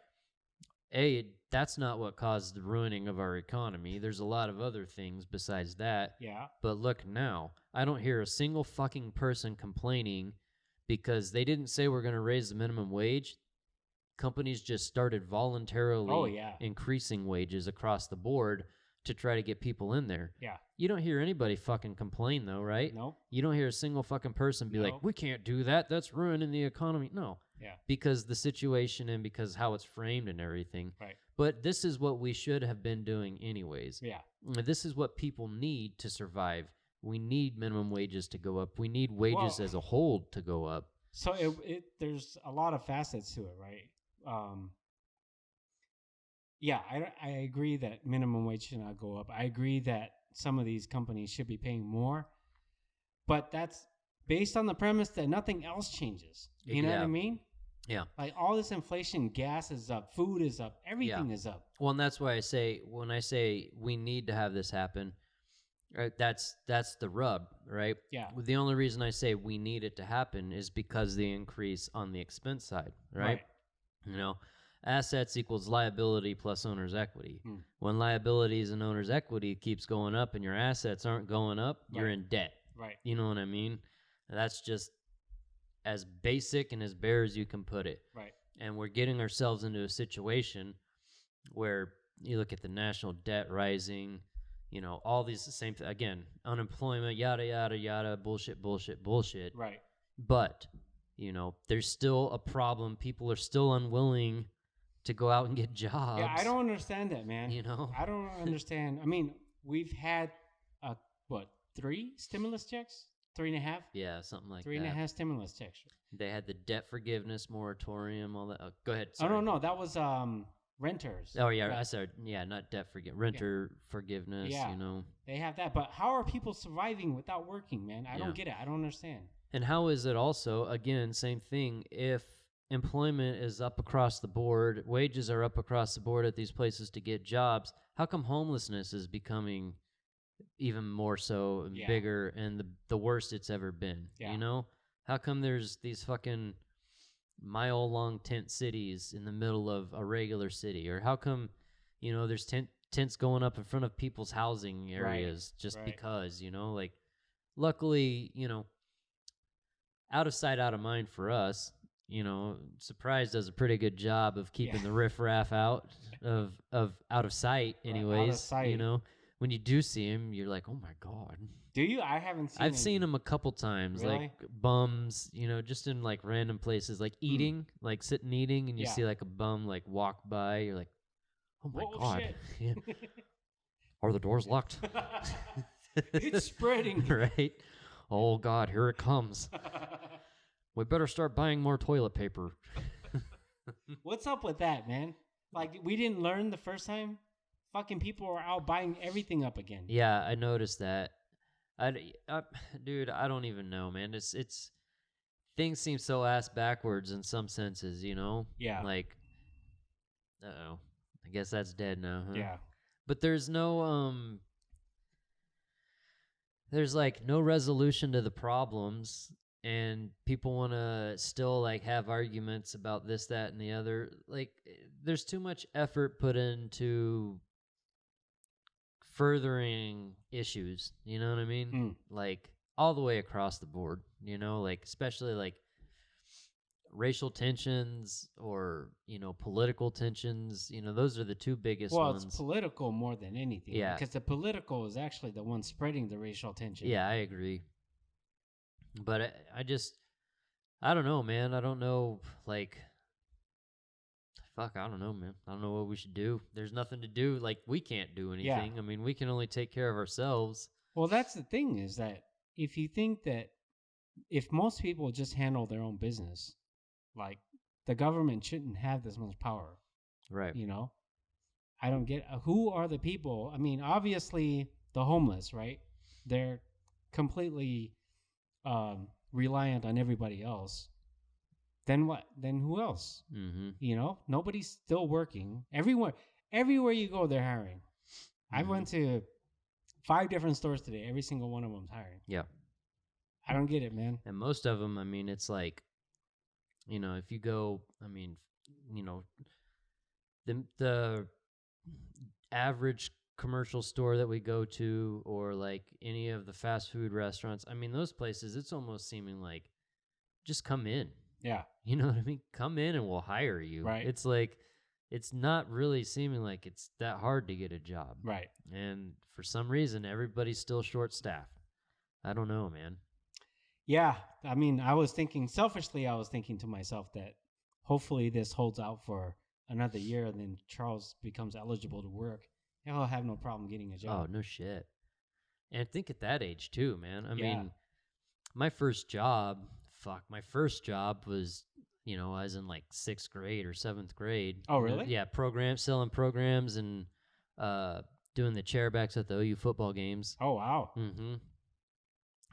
That's not what caused the ruining of our economy. There's a lot of other things besides that. Yeah. But look now, I don't hear a single fucking person complaining because they didn't say we're going to raise the minimum wage. Companies just started voluntarily increasing wages across the board to try to get people in there. Yeah. You don't hear anybody fucking complain, though, right? No. You don't hear a single fucking person be like, we can't do that. That's ruining the economy. No. Yeah. Because the situation and because how it's framed and everything. Right. But this is what we should have been doing anyways. Yeah. This is what people need to survive. We need minimum wages to go up. We need wages as a whole to go up. So there's a lot of facets to it, right? Yeah, I agree that minimum wage should not go up. I agree that some of these companies should be paying more, but that's based on the premise that nothing else changes. You know what I mean? Yeah. Like, all this inflation, gas is up, food is up, everything is up. Well, and that's why I say, when I say we need to have this happen, right, that's the rub, right? Yeah. The only reason I say we need it to happen is because the increase on the expense side, right? Assets equals liability plus owner's equity. When liabilities and owner's equity keeps going up and your assets aren't going up, you're in debt. Right. You know what I mean? That's just as basic and as bare as you can put it. Right. And we're getting ourselves into a situation where you look at the national debt rising, all these the same thing. Again, unemployment, yada, yada, yada, bullshit. Right. But, there's still a problem. People are still unwilling to go out and get jobs. Yeah, I don't understand that, man. I don't understand. I mean, we've had, 3 stimulus checks? 3.5? Yeah, something like 3.5 stimulus checks. They had the debt forgiveness moratorium, all that. Oh, go ahead. Sorry. Oh, no, that was renters. Oh, yeah, I said, not debt forgiveness, renter forgiveness, They have that, but how are people surviving without working, man? I don't get it. I don't understand. And how is it also, again, same thing, if employment is up across the board, wages are up across the board at these places to get jobs, how come homelessness is becoming even more so and bigger and the worst it's ever been? How come there's these fucking mile-long tent cities in the middle of a regular city? Or how come, there's tents going up in front of people's housing areas because, like, luckily, out of sight, out of mind for us. Surprise does a pretty good job of keeping the riffraff out of sight anyways, out of sight. when you do see him, you're like, oh my God. Do you? I haven't seen. I've seen him a couple times, really? like bums, just in like random places, like eating, like sitting eating, and you see like a bum like walk by. You're like, oh my God. Yeah. Are the doors locked? It's spreading. Right? Oh God, here it comes. We better start buying more toilet paper. What's up with that, man? Like, we didn't learn the first time? Fucking people are out buying everything up again. Yeah, I noticed that. Dude, I don't even know, man. It's things seem so ass backwards in some senses, Yeah. Like, uh-oh, I guess that's dead now, huh? Yeah. But there's like no resolution to the problems, and people want to still like have arguments about this, that, and the other. Like, there's too much effort put into furthering issues, you know what I mean? Like all the way across the board, like especially like racial tensions or, political tensions, those are the two biggest ones. It's political more than anything. Yeah. Because the political is actually the one spreading the racial tension. Yeah, I agree. But I don't know, man. I don't know, like, fuck, I don't know, man. I don't know what we should do. There's nothing to do. Like, we can't do anything. Yeah. I mean, we can only take care of ourselves. Well, that's the thing, is that if you think that if most people just handle their own business, like, the government shouldn't have this much power. Right. I don't get who are the people. I mean, obviously the homeless, right? They're completely reliant on everybody else. Then what? Then who else? Mm-hmm. Nobody's still working. Everywhere you go, they're hiring. Mm-hmm. I went to 5 different stores today. Every single one of them's hiring. Yeah. I don't get it, man. And most of them, I mean, it's like, if you go, I mean, the average commercial store that we go to, or like any of the fast food restaurants, I mean, those places, it's almost seeming like, just come in. Yeah. You know what I mean? Come in and we'll hire you. Right. It's like, it's not really seeming like it's that hard to get a job. Right. And for some reason, everybody's still short-staffed. I don't know, man. Yeah. I mean, selfishly, I was thinking to myself that hopefully this holds out for another year, and then Charles becomes eligible to work. He'll have no problem getting a job. Oh, no shit. And think at that age too, man. I mean, my first job was, I was in like 6th grade or 7th grade. Oh, really? Yeah, selling programs and doing the chairbacks at the OU football games. Oh, wow. Mm-hmm.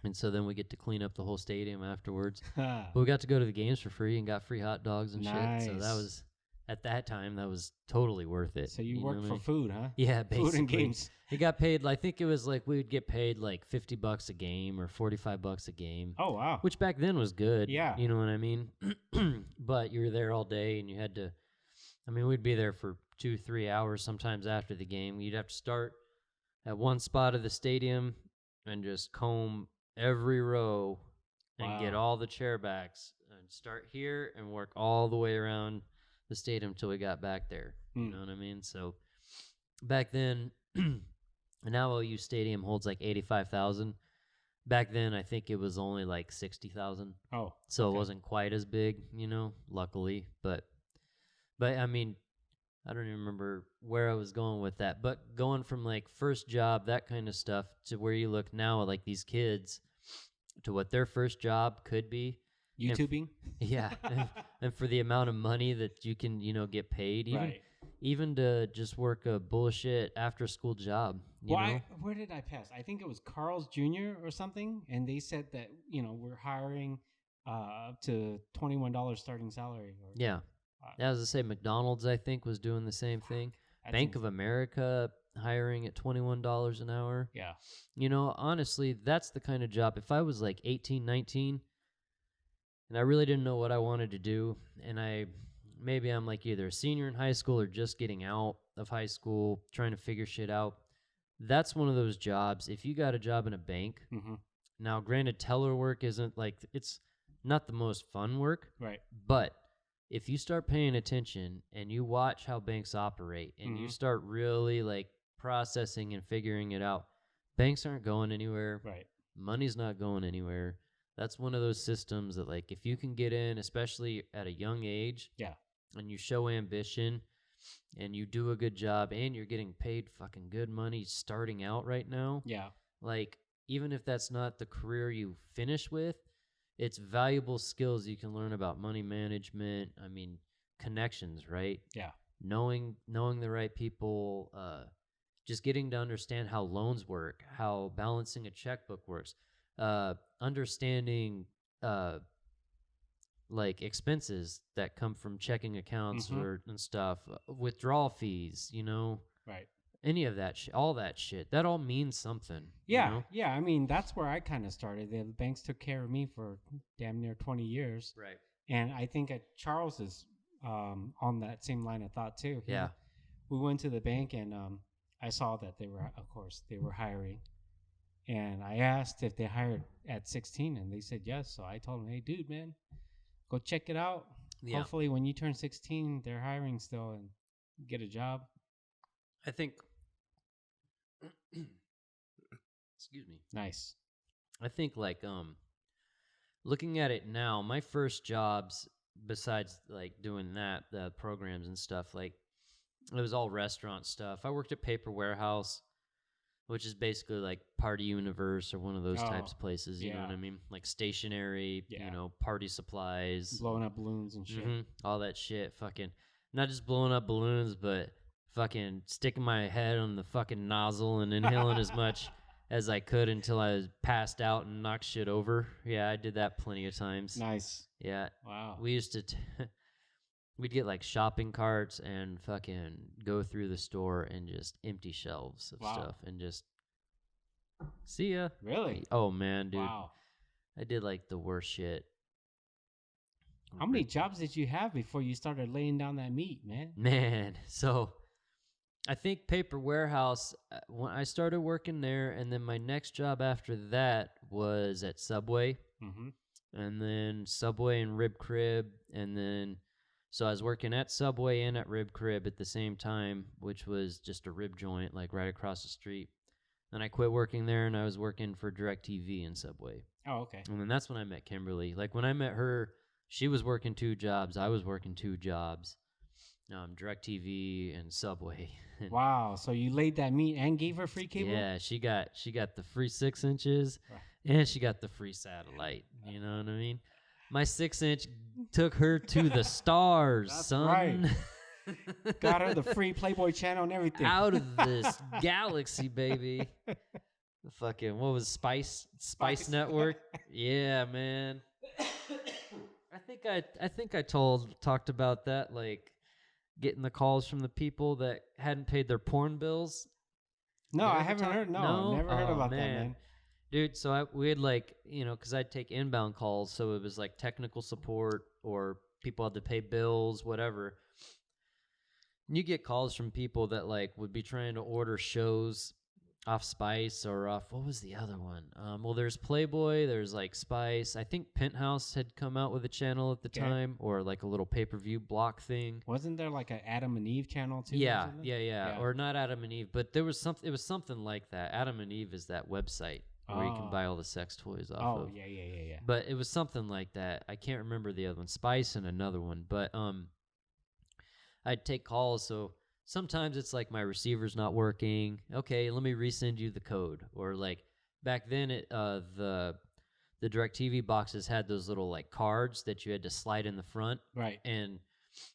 And so then we get to clean up the whole stadium afterwards. But we got to go to the games for free and got free hot dogs and shit. So that was, at that time, that was totally worth it. So you worked for food, huh? Yeah, basically. Food and games. It got paid, I think it was like we would get paid like $50 a game or $45 a game. Oh, wow. Which back then was good. Yeah. You know what I mean? But you were there all day and you had to, we'd be there for 2-3 hours sometimes after the game. You'd have to start at one spot of the stadium and just comb every row and get all the chairbacks and start here and work all the way around the stadium until we got back there. You know what I mean? So back then, now OU Stadium holds like 85,000. Back then, I think it was only like 60,000. Oh, so it wasn't quite as big, luckily. But I mean, I don't even remember where I was going with that. But going from like first job, that kind of stuff, to where you look now at like these kids, to what their first job could be. YouTubing? Yeah. and for the amount of money that you can, get paid, even to just work a bullshit after school job. Where did I pass? I think it was Carl's Jr. or something. And they said that, we're hiring up to $21 starting salary. Yeah. As I say, McDonald's, I think, was doing the same thing. Bank of America hiring at $21 an hour. Yeah. Honestly, that's the kind of job. If I was like 18, 19, and I really didn't know what I wanted to do, and maybe I'm like either a senior in high school or just getting out of high school, trying to figure shit out, that's one of those jobs. If you got a job in a bank, now granted, teller work isn't like, it's not the most fun work. Right. But if you start paying attention and you watch how banks operate and you start really like processing and figuring it out. Banks aren't going anywhere. Right. Money's not going anywhere. That's one of those systems that, like, if you can get in, especially at a young age, and you show ambition and you do a good job and you're getting paid fucking good money starting out right now. Yeah. Like, even if that's not the career you finish with, it's valuable skills you can learn about money management. I mean, connections, right? Yeah. Knowing the right people, just getting to understand how loans work, how balancing a checkbook works, understanding like expenses that come from checking accounts and stuff, withdrawal fees, Right. Any of that all that shit, that all means something. Yeah. Yeah. I mean, that's where I kind of started. The banks took care of me for damn near 20 years. Right. And I think Charles is on that same line of thought too. We went to the bank and I saw that they were hiring. And I asked if they hired at 16 and they said yes. So I told them, hey, dude, man, go check it out. Yeah. Hopefully when you turn 16, they're hiring still and get a job. I think, excuse me. Nice. I think like, looking at it now, my first jobs, besides like doing the programs and stuff, like it was all restaurant stuff. I worked at Paper Warehouse, which is basically like Party Universe or one of those types of places. You know what I mean? Like stationery, party supplies. Blowing up balloons and shit. All that shit. Fucking, not just blowing up balloons, but fucking sticking my head on the fucking nozzle and inhaling as much as I could until I was passed out and knocked shit over. Yeah, I did that plenty of times. Nice. Yeah. Wow. We used to... we'd get like shopping carts and fucking go through the store and just empty shelves of stuff and just see ya. Really? Oh man, dude. Wow. I did like the worst shit. How many jobs did you have before you started laying down that meat, man? Man, so I think Paper Warehouse, when I started working there, and then my next job after that was at Subway. And then Subway and Rib Crib, and then... So I was working at Subway and at Rib Crib at the same time, which was just a rib joint, like right across the street. Then I quit working there, and I was working for DirecTV and Subway. Oh, okay. And then that's when I met Kimberly. Like, when I met her, she was working 2 jobs. I was working 2 jobs, DirecTV and Subway. Wow. So you laid that meat and gave her free cable? Yeah, she got the free 6 inches, and she got the free satellite. You know what I mean? My 6-inch took her to the stars, that's son. Right. Got her the free Playboy channel and everything. Out of this galaxy, baby. The fucking, what was Spice Network? Yeah, man. I think I talked about that, like getting the calls from the people that hadn't paid their porn bills. No, I haven't heard. No, never heard about that, man. Dude, so we had like, because I'd take inbound calls, so it was like technical support or people had to pay bills, whatever. And you get calls from people that like would be trying to order shows off Spice or off, what was the other one? Well, there's Playboy, there's like Spice. I think Penthouse had come out with a channel at the time, or like a little pay-per-view block thing. Wasn't there like an Adam and Eve channel too? Yeah. Or not Adam and Eve, but there was something. It was something like that. Adam and Eve is that website where you can buy all the sex toys off of. Oh, yeah. But it was something like that. I can't remember the other one. Spice and another one. But I'd take calls, so sometimes it's like my receiver's not working. Okay, let me resend you the code. Or like back then, the DirecTV boxes had those little like cards that you had to slide in the front. Right. And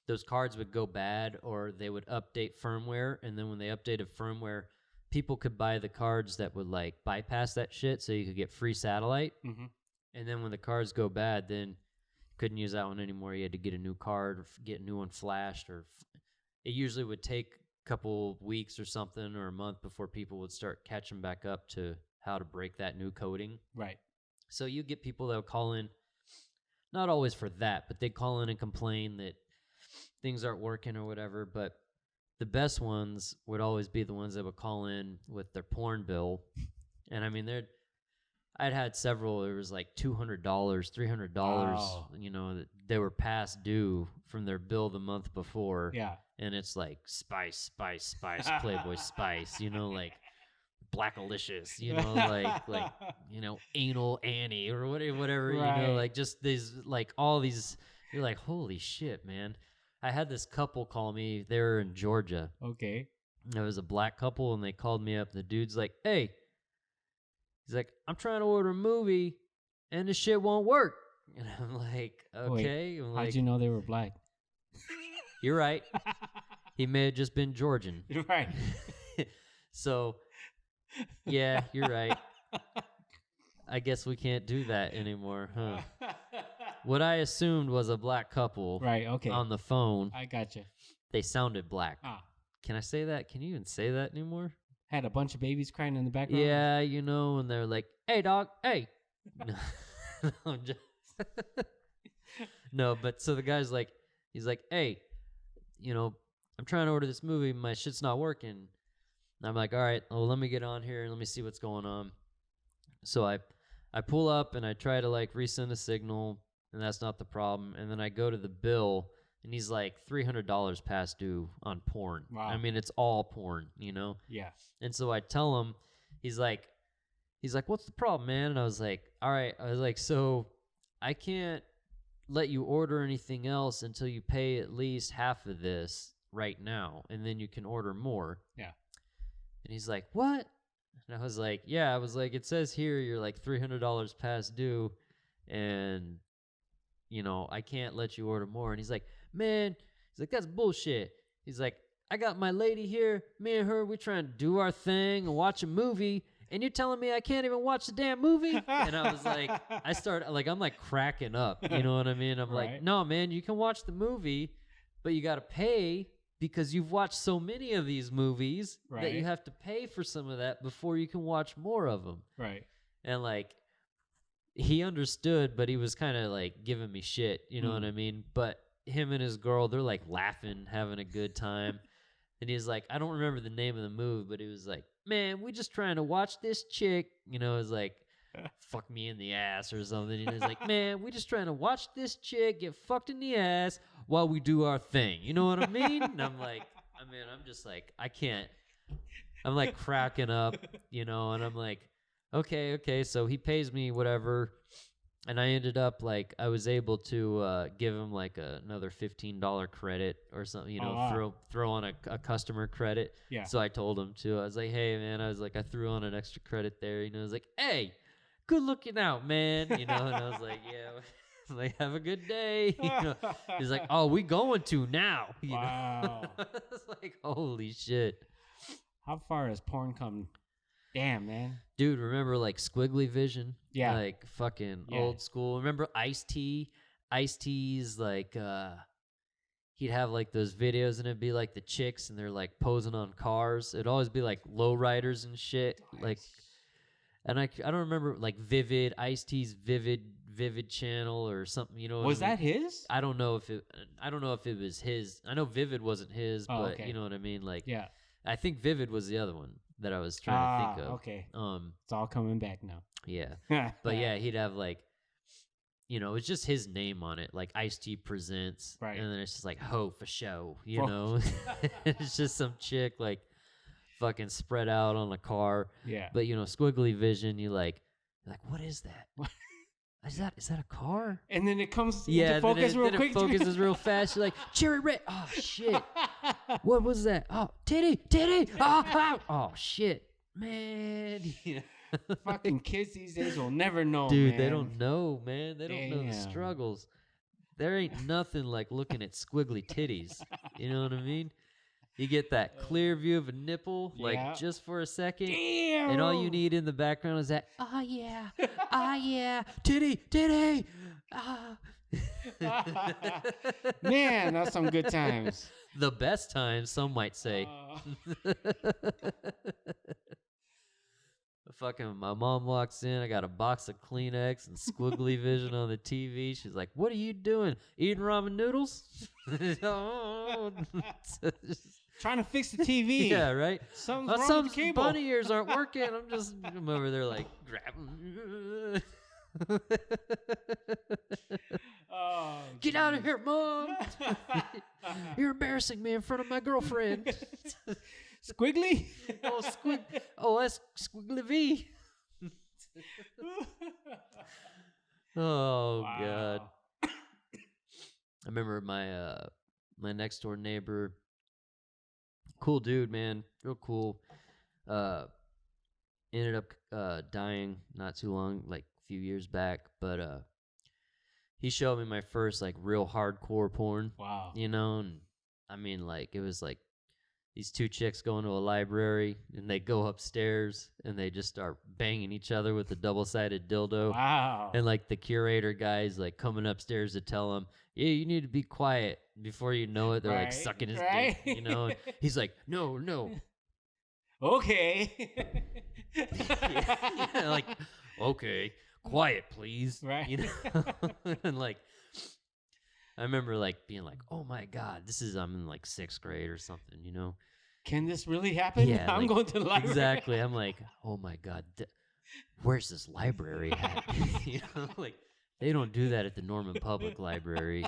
those cards would go bad, or they would update firmware. And then when they updated firmware, people could buy the cards that would like bypass that shit, so you could get free satellite. And then when the cards go bad, then couldn't use that one anymore. You had to get a new card or get a new one flashed, or it usually would take a couple weeks or something or a month before people would start catching back up to how to break that new coding. Right. So you get people that would call in, not always for that, but they'd call in and complain that things aren't working or whatever. But the best ones would always be the ones that would call in with their porn bill. And I mean, I'd had several. It was like $200, $300. Wow. You know, they were past due from their bill the month before. Yeah. And it's like Spice, Playboy Spice. You know, like Blackalicious. You know, like you know, Anal Annie or whatever. Right. You know, like just these like all these. You're like, holy shit, man. I had this couple call me. They were in Georgia. Okay. It was a black couple, and they called me up. The dude's like, hey. He's like, I'm trying to order a movie, and this shit won't work. And I'm like, okay. Wait, how'd you know they were black? You're right. He may have just been Georgian. Right. So, yeah, you're right. I guess we can't do that anymore, huh? What I assumed was a black couple, right? Okay. On the phone. I gotcha. They sounded black. Can I say that? Can you even say that anymore? Had a bunch of babies crying in the background. Yeah, you know, and they're like, "Hey, dog, hey." No, no, but so the guy's like, he's like, "Hey, you know, I'm trying to order this movie, my shit's not working." And I'm like, "All right, well, let me get on here and let me see what's going on." So I pull up and I try to like resend a signal, and that's not the problem. And then I go to the bill, and he's like $300 past due on porn. Wow. I mean, it's all porn, you know? Yeah. And so I tell him, he's like, what's the problem, man? And I was like, all right. I was like, so I can't let you order anything else until you pay at least half of this right now, and then you can order more. Yeah. And he's like, what? And I was like, yeah. I was like, it says here you're like $300 past due, and, you know, I can't let you order more. And he's like, man, he's like, that's bullshit. He's like, I got my lady here. Me and her, we trying to do our thing and watch a movie, and you're telling me I can't even watch the damn movie? And I was like, I'm like cracking up. You know what I mean? I'm like, no, man, you can watch the movie, but you got to pay because you've watched so many of these movies that you have to pay for some of that before you can watch more of them. Right. And like, he understood, but he was kind of like giving me shit. You know what I mean? But him and his girl, they're like laughing, having a good time. And he's like, I don't remember the name of the movie, but he was like, man, we just trying to watch this chick. You know, it's like, fuck me in the ass or something. And he's like, man, we just trying to watch this chick get fucked in the ass while we do our thing. You know what I mean? And I'm like, I'm just like, I can't. I'm like cracking up, you know, and I'm like, okay. So he pays me whatever. And I ended up like, I was able to give him like another $15 credit or something, you know, throw on a customer credit. Yeah. So I told him to. I was like, hey, man, I threw on an extra credit there. You know, I was like, hey, good looking out, man. You know, and I was like, yeah. Like, have a good day. You know, he's like, oh, we going to now. You know? It's like, holy shit. How far has porn come? Damn, man. Dude, remember like Squiggly Vision? Yeah. Like fucking old school. Remember Ice-T? Ice-T's like, he'd have like those videos and it'd be like the chicks and they're like posing on cars. It'd always be like lowriders and shit. Nice. Like, and I don't remember like Vivid, Ice-T's Vivid channel or something, you know. Was that his? I don't know if it was his. I know Vivid wasn't his, but okay. You know what I mean? Like, yeah. I think Vivid was the other one that I was trying to think of. Okay. It's all coming back now. Yeah. But yeah, he'd have like, you know, it's just his name on it, like Ice-T Presents. Right. And then it's just like Ho for show, you know. It's just some chick like fucking spread out on a car. Yeah. But you know, Squiggly Vision, you're like, what is that? Is that a car? And then it comes into focus real quick. It focuses real fast. You're like, cherry red. Oh, shit. What was that? Oh, titty. Oh, shit. Man. Fucking kids these days will never know, dude, man. They don't know, man. They don't know the struggles. There ain't nothing like looking at squiggly titties. You know what I mean? You get that clear view of a nipple, like just for a second. Damn. And all you need in the background is that, oh yeah, titty, ah. Man, that's some good times. The best times, some might say. Fucking my mom walks in, I got a box of Kleenex and Squiggly Vision on the TV. She's like, what are you doing? Eating ramen noodles? trying to fix the TV. Yeah, right. Something's wrong with the cable. Bunny ears aren't working. I'm over there like grabbing. Oh, get out of here, Mom! You're embarrassing me in front of my girlfriend. Squiggly? that's Squiggly V. Oh, wow. God. I remember my next door neighbor, cool dude, man, real cool. Ended up dying not too long, like a few years back, but he showed me my first like real hardcore porn. Wow. You know, and I mean, like, it was like these two chicks going to a library and they go upstairs and they just start banging each other with a double-sided dildo. Wow. And like the curator guy's like coming upstairs to tell him, yeah, you need to be quiet. Before you know it, they're like sucking his dick, you know? And he's like, no. Okay. yeah, like, okay, quiet, please. Right. You know? And like, I remember like being like, oh my God, I'm in like 6th grade or something, you know? Can this really happen? Yeah, I'm going to the library. Exactly. I'm like, oh my God, where's this library at? You know, like, they don't do that at the Norman Public Library.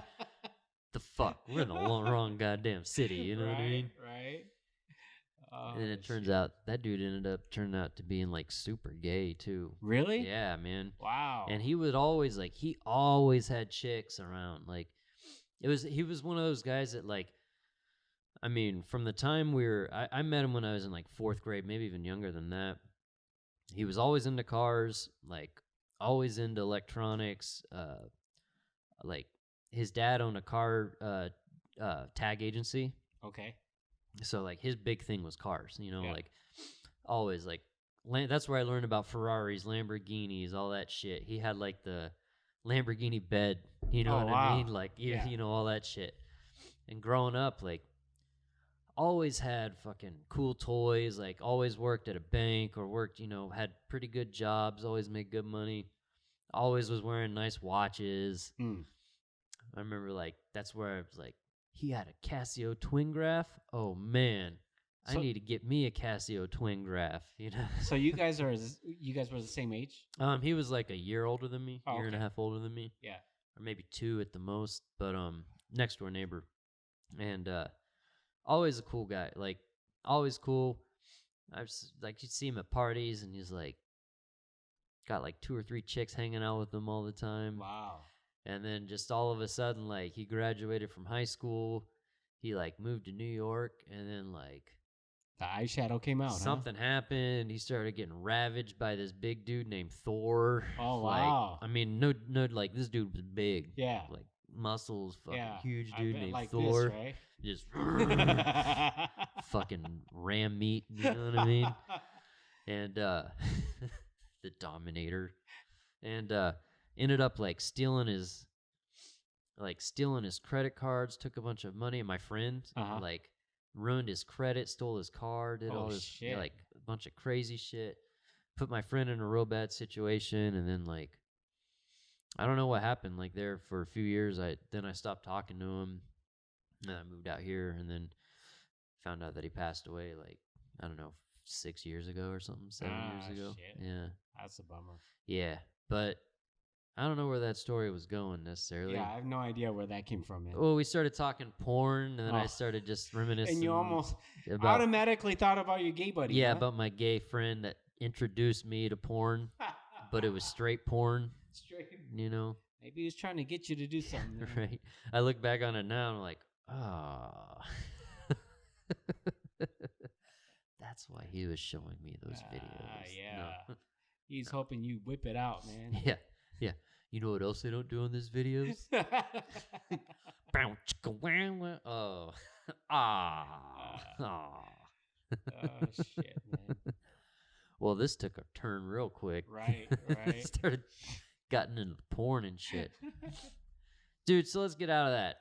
The fuck? We're in the wrong goddamn city, you know what I mean? Right. Oh, and it turns out that dude ended up turning out to being like super gay too. Really? Yeah, man. Wow. And he always had chicks around. Like, he was one of those guys that, like, I mean, from the time I met him when I was in like 4th grade, maybe even younger than that. He was always into cars, like always into electronics. Like his dad owned a car tag agency. Okay. So like his big thing was cars, you know, like always like that's where I learned about Ferraris, Lamborghinis, all that shit. He had like the Lamborghini bed, you know I mean? Like, you know, all that shit. And growing up, like, always had fucking cool toys, like always worked at a bank or worked, you know, had pretty good jobs, always made good money, always was wearing nice watches. I remember like that's where I was like, he had a Casio twin graph. Oh man, I need to get me a Casio twin graph, you know. So you guys were the same age? He was like a year older than me, year and a half older than me. Yeah. Or maybe 2 at the most, but next door neighbor. And always a cool guy, like always cool. I was like, you'd see him at parties and he's like got like 2 or 3 chicks hanging out with him all the time. Wow. And then just all of a sudden, like, he graduated from high school. He like moved to New York, and then like the eyeshadow came out. Something happened. He started getting ravaged by this big dude named Thor. Oh wow! Like, I mean, no, like this dude was big. Yeah, like muscles, fucking huge I dude bet named like Thor. This, right? Just fucking ram meat. You know what I mean? And the Dominator, and ended up like stealing his credit cards, took a bunch of money. And my friend like ruined his credit, stole his car, did all this shit. Like a bunch of crazy shit. Put my friend in a real bad situation, and then like I don't know what happened. Like there for a few years, I stopped talking to him, and I moved out here, and then found out that he passed away. Like I don't know, 6 years ago or something, 7 years ago. Shit. Yeah, that's a bummer. Yeah, but I don't know where that story was going necessarily. Yeah, I have no idea where that came from, man. Well, we started talking porn, and then I started just reminiscing. And you almost automatically thought about your gay buddy. Yeah, about my gay friend that introduced me to porn, but it was straight porn. You know? Maybe he was trying to get you to do something. Right. I look back on it now, and I'm like, oh. That's why he was showing me those videos. Yeah. No. He's hoping you whip it out, man. Yeah. Yeah. You know what else they don't do in these videos? Oh. Oh, shit, man. Well, this took a turn real quick. Right. Started getting into porn and shit. Dude, so let's get out of that.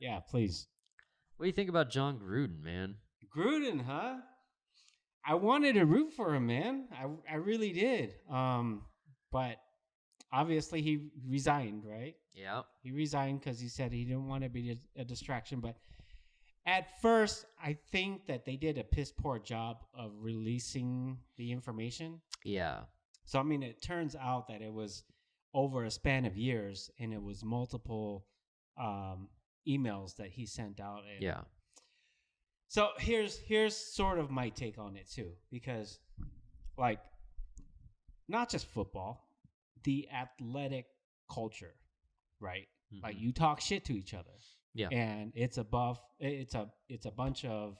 Yeah, please. What do you think about John Gruden, man? Gruden, huh? I wanted to root for him, man. I really did. But obviously he resigned, right? Yeah. He resigned because he said he didn't want to be a distraction. But At first, I think that they did a piss poor job of releasing the information. Yeah. So, I mean, it turns out that it was over a span of years, and it was multiple emails that he sent out. And yeah. So here's sort of my take on it too, because like not just football, the athletic culture, right? Mm-hmm. Like you talk shit to each other. Yeah. And it's a bunch of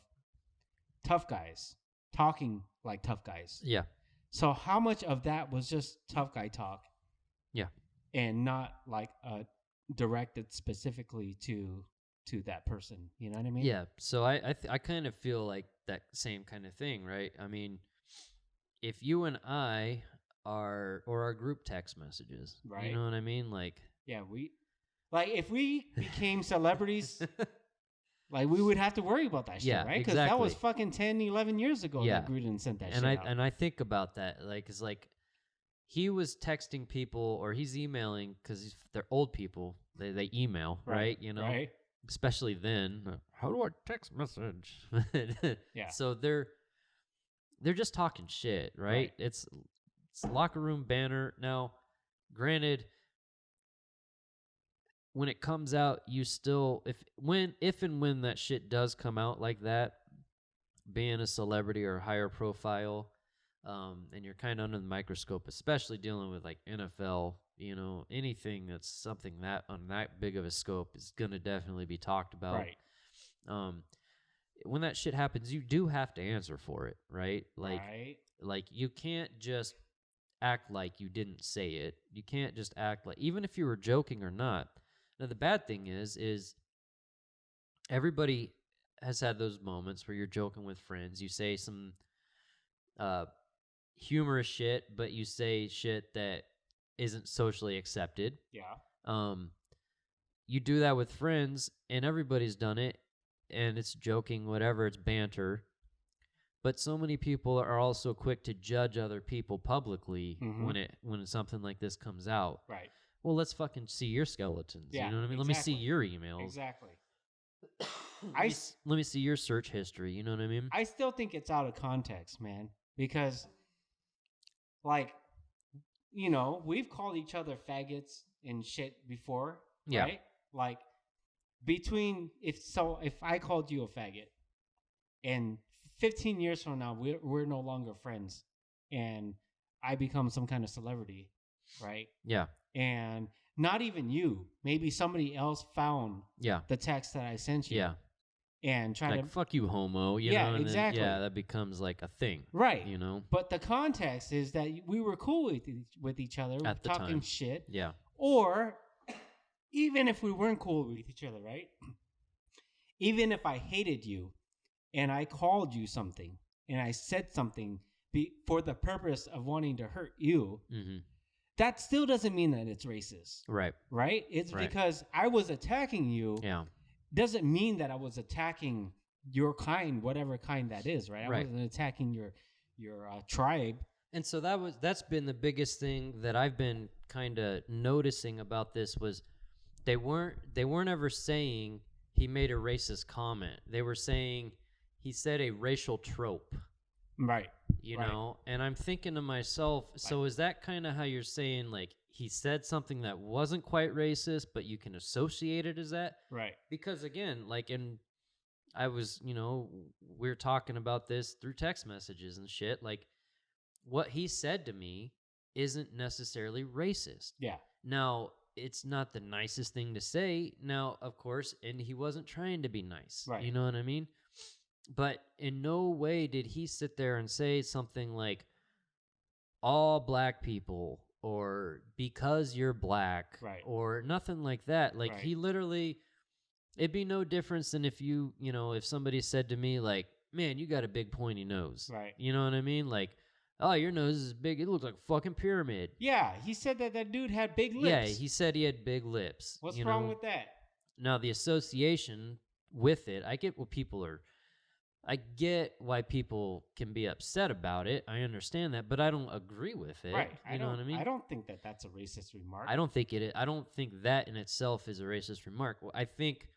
tough guys talking like tough guys. Yeah. So how much of that was just tough guy talk? Yeah. And not like directed specifically to that person, you know what I mean? Yeah. So I kind of feel like that same kind of thing, right? I mean, if you and I are, or our group text messages, right? You know what I mean? Like, yeah, if we became celebrities, like we would have to worry about that shit, right? Because that was fucking 10, 11 years ago that Gruden sent that shit out. And I think about that, like, it's like he was texting people or he's emailing because they're old people. They email, right? You know, right. Especially then. How do I text message? Yeah. So they're just talking shit, right? It's locker room banner. Now, granted, when it comes out, you still if and when that shit does come out like that, being a celebrity or higher profile, and you're kind of under the microscope, especially dealing with like NFL, you know, anything that's something that on that big of a scope is gonna definitely be talked about. Right. When that shit happens, you do have to answer for it, right? Like you can't just act like you didn't say it. You can't just act like, even if you were joking or not. Now, the bad thing is everybody has had those moments where you're joking with friends. You say some humorous shit, but you say shit that isn't socially accepted. Yeah. You do that with friends, and everybody's done it, and it's joking, whatever, it's banter. But so many people are also quick to judge other people publicly when something like this comes out. Right. Well, let's fucking see your skeletons. Yeah, you know what I mean? Exactly. Let me see your emails. Exactly. Let me see your search history. You know what I mean? I still think it's out of context, man. Because, like, you know, we've called each other faggots and shit before, right? Like, if I called you a faggot, and 15 years from now, we're no longer friends, and I become some kind of celebrity, right? Yeah. And not even you, maybe somebody else found the text that I sent you. Yeah. And try like, fuck you, homo. You know? And exactly. Then, that becomes like a thing. Right. You know? But the context is that we were cool with each other, at the talking time. Shit. Yeah. Or even if we weren't cool with each other, right? Even if I hated you and I called you something and I said something for the purpose of wanting to hurt you, that still doesn't mean that it's racist. Right. Right? It's because I was attacking you. Yeah. Doesn't mean that I was attacking your kind, whatever kind that is, right? I wasn't attacking your tribe. And so that's been the biggest thing that I've been kind of noticing about this was they weren't ever saying he made a racist comment. They were saying he said a racial trope. Right. You know, and I'm thinking to myself, so is that kind of how you're saying, like, he said something that wasn't quite racist, but you can associate it as that? Right. Because, again, like, I was, you know, we were talking about this through text messages and shit. Like, what he said to me isn't necessarily racist. Yeah. Now, it's not the nicest thing to say. Now, of course, and he wasn't trying to be nice. Right. You know what I mean? But in no way did he sit there and say something like, all black people, or because you're black, or nothing like that. Like, he literally, it'd be no difference than if if somebody said to me, like, man, you got a big pointy nose. Right. You know what I mean? Like, oh, your nose is big. It looks like a fucking pyramid. Yeah, he said that dude had big lips. Yeah, he said he had big lips. What's wrong with that? Now, the association with it, I get what people are... I get why people can be upset about it. I understand that, but I don't agree with it. Right. You know what I mean? I don't think that that's a racist remark. I don't think it is. I don't think that in itself is a racist remark. Well, I think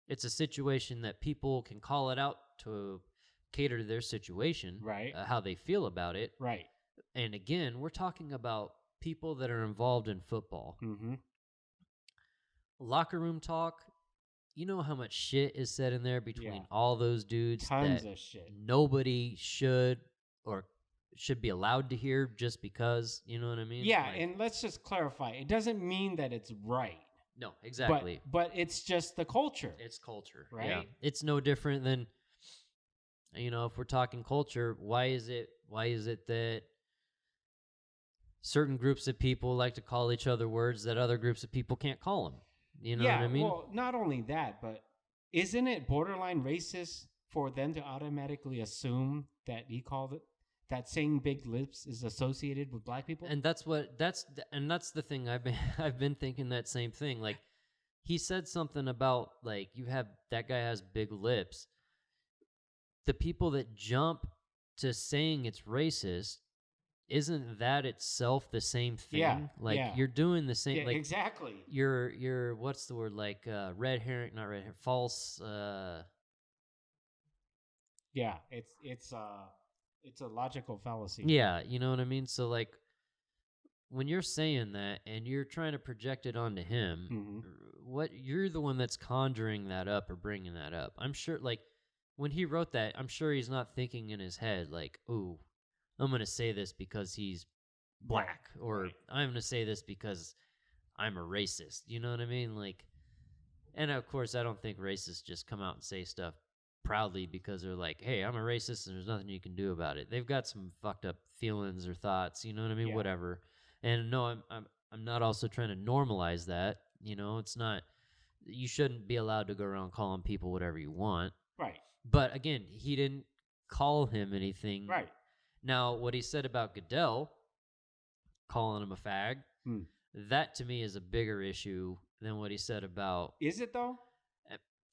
it's a situation that people can call it out to cater to their situation, right? How they feel about it, right? And again, we're talking about people that are involved in football. Mm-hmm. Locker room talk. You know how much shit is said in there between all those dudes. Tons of shit. Nobody should be allowed to hear just because, you know what I mean? Yeah, and let's just clarify. It doesn't mean that it's right. No, exactly. But it's just the culture. It's culture, right? Yeah. It's no different than, if we're talking culture, why is it that certain groups of people like to call each other words that other groups of people can't call them? You know what I mean? Well, not only that, but isn't it borderline racist for them to automatically assume that he called it, that saying big lips is associated with black people? And that's the thing. I've been thinking that same thing. Like, he said something about, like, that guy has big lips. The people that jump to saying it's racist, isn't that itself the same thing? You're doing the same. Yeah, exactly. You're what's the word? Like, red herring, not red herring, false. Yeah, it's a logical fallacy. Yeah, you know what I mean. So, like, when you're saying that and you're trying to project it onto him, you're the one that's conjuring that up or bringing that up. I'm sure, like, when he wrote that, I'm sure he's not thinking in his head, like, ooh, I'm going to say this because he's black, or I'm going to say this because I'm a racist. You know what I mean? Like, and of course, I don't think racists just come out and say stuff proudly because they're like, hey, I'm a racist and there's nothing you can do about it. They've got some fucked up feelings or thoughts, you know what I mean? Yeah. Whatever. And no, I'm not also trying to normalize that. It's not, you shouldn't be allowed to go around calling people whatever you want. Right. But again, he didn't call him anything. Right. Now, what he said about Goodell, calling him a fag, that to me is a bigger issue than what he said about... Is it, though?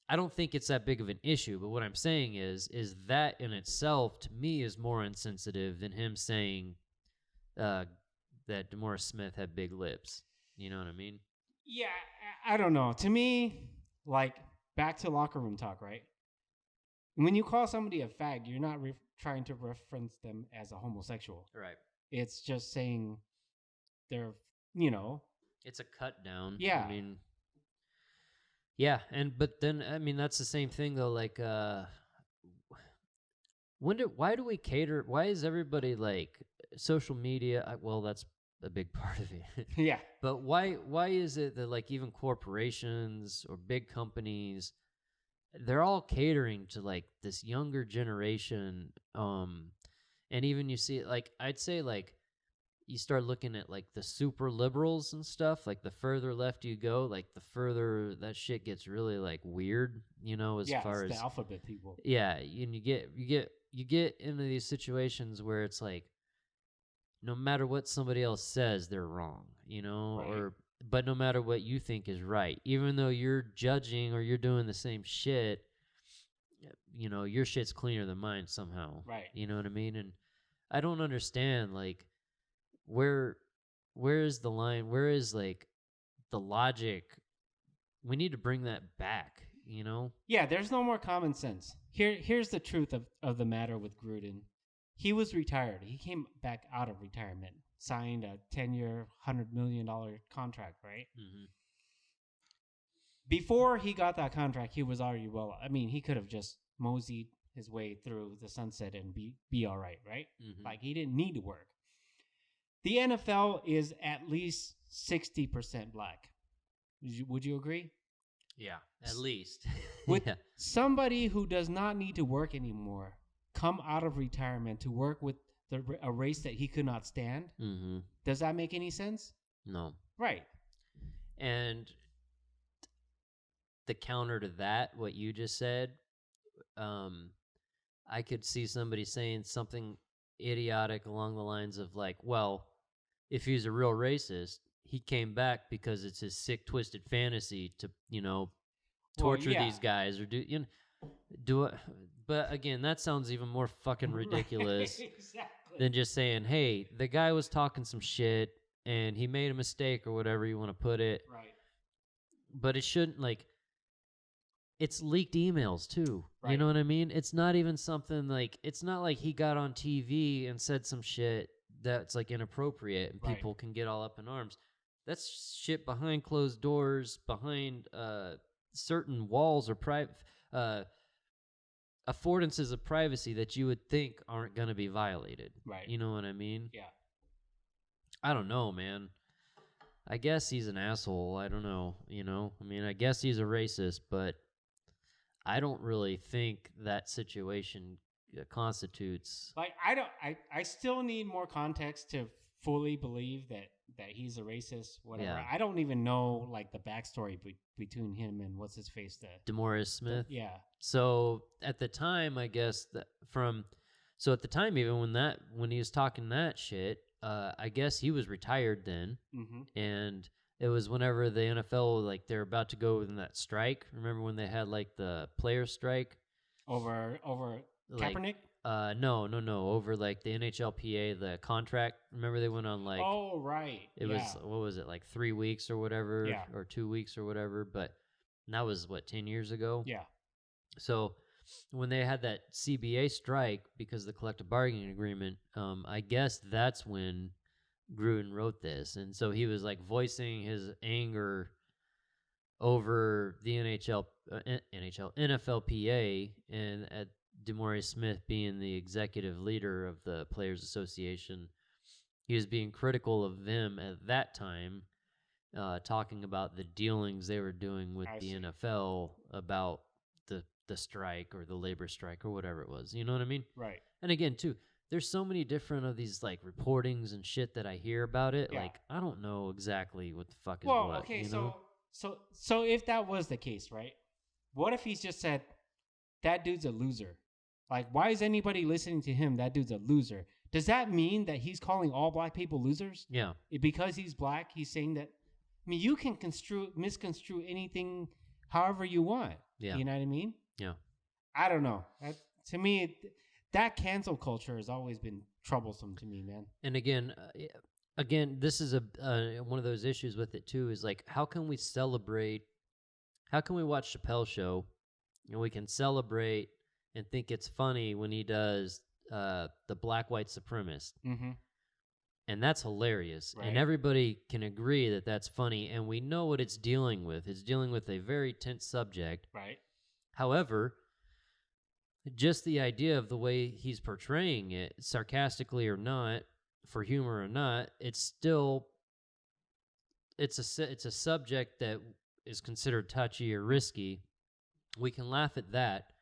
I don't think it's that big of an issue, but what I'm saying is that in itself, to me, is more insensitive than him saying that DeMaurice Smith had big lips. You know what I mean? Yeah, I don't know. To me, like, back to locker room talk, right? When you call somebody a fag, you're not trying to reference them as a homosexual. Right. It's just saying they're, It's a cut down. Yeah. I mean, yeah, but then, I mean, that's the same thing, though, like, why do we cater, why is everybody, like, social media, well, that's a big part of it. Yeah. But why is it that, like, even corporations or big companies, they're all catering to, like, this younger generation, and even you see, like, I'd say, like, you start looking at, like, the super liberals and stuff, like, the further left you go, like, the further that shit gets really, like, weird, as far as the alphabet people. Yeah, and you get into these situations where it's like, no matter what somebody else says, they're wrong, right. But no matter what you think is right, even though you're judging or you're doing the same shit, your shit's cleaner than mine somehow. Right. You know what I mean? And I don't understand, like, where is the line? Where is, like, the logic? We need to bring that back, Yeah, there's no more common sense. Here's the truth of the matter with Gruden. He was retired. He came back out of retirement, signed a 10-year, $100 million contract, right? Mm-hmm. Before he got that contract, he was already he could have just moseyed his way through the sunset and be all right, right? Mm-hmm. Like, he didn't need to work. The NFL is at least 60% black. Would you agree? Yeah, at least. With somebody who does not need to work anymore come out of retirement to work with a race that he could not stand, does that make any sense? No. Right. And the counter to that, what you just said, I could see somebody saying something idiotic along the lines of, like, well, if he's a real racist, he came back because it's his sick, twisted fantasy to, torture these guys or do it. But again, that sounds even more fucking ridiculous exactly. than just saying, hey, the guy was talking some shit and he made a mistake or whatever you want to put it. Right. But it shouldn't, like, it's leaked emails too. Right. You know what I mean? It's not even something like, it's not like he got on TV and said some shit that's like inappropriate and people can get all up in arms. That's shit behind closed doors, behind certain walls or private affordances of privacy that you would think aren't going to be violated. Right. You know what I mean? Yeah. I don't know, man. I guess he's an asshole. I don't know. You know, I mean, I guess he's a racist, but I don't really think that situation constitutes. Like, I still need more context to fully believe that he's a racist, whatever. Yeah. I don't even know, like, the backstory between him and what's his face, DeMaurice Smith. Yeah. So at the time, I guess so at the time, even when he was talking that shit, I guess he was retired then, and it was whenever the NFL, like, they're about to go in that strike. Remember when they had like the player strike over Kaepernick? No, over like the NHLPA, the contract. Remember they went on like, oh right, it was, what was it, like 3 weeks or whatever, or 2 weeks or whatever. But that was what, 10 years ago. Yeah. So when they had that CBA strike because of the collective bargaining agreement, I guess that's when Gruden wrote this. And so he was like voicing his anger over the NFLPA, and at DeMaurice Smith being the executive leader of the Players Association, he was being critical of them at that time, talking about the dealings they were doing with the NFL about the strike or the labor strike or whatever it was. You know what I mean? Right. And again, too, there's so many different of these like reportings and shit that I hear about it. Yeah. Like, I don't know exactly what the fuck is what. Well, okay, so if that was the case, right? What if he's just said, that dude's a loser? Like, why is anybody listening to him? That dude's a loser. Does that mean that he's calling all black people losers? Yeah. Because he's black, he's saying that. I mean, you can misconstrue anything however you want. Yeah. You know what I mean? Yeah. I don't know. To me, that cancel culture has always been troublesome to me, man. And again, this is one of those issues with it too. Is like, how can we celebrate? How can we watch Chappelle's show, and we can celebrate and think it's funny when he does the black white supremacist, and that's hilarious, right. And everybody can agree that that's funny, and we know what it's dealing with. It's dealing with a very tense subject, right? However, just the idea of the way he's portraying it, sarcastically or not, for humor or not, it's a subject that is considered touchy or risky. We can laugh at that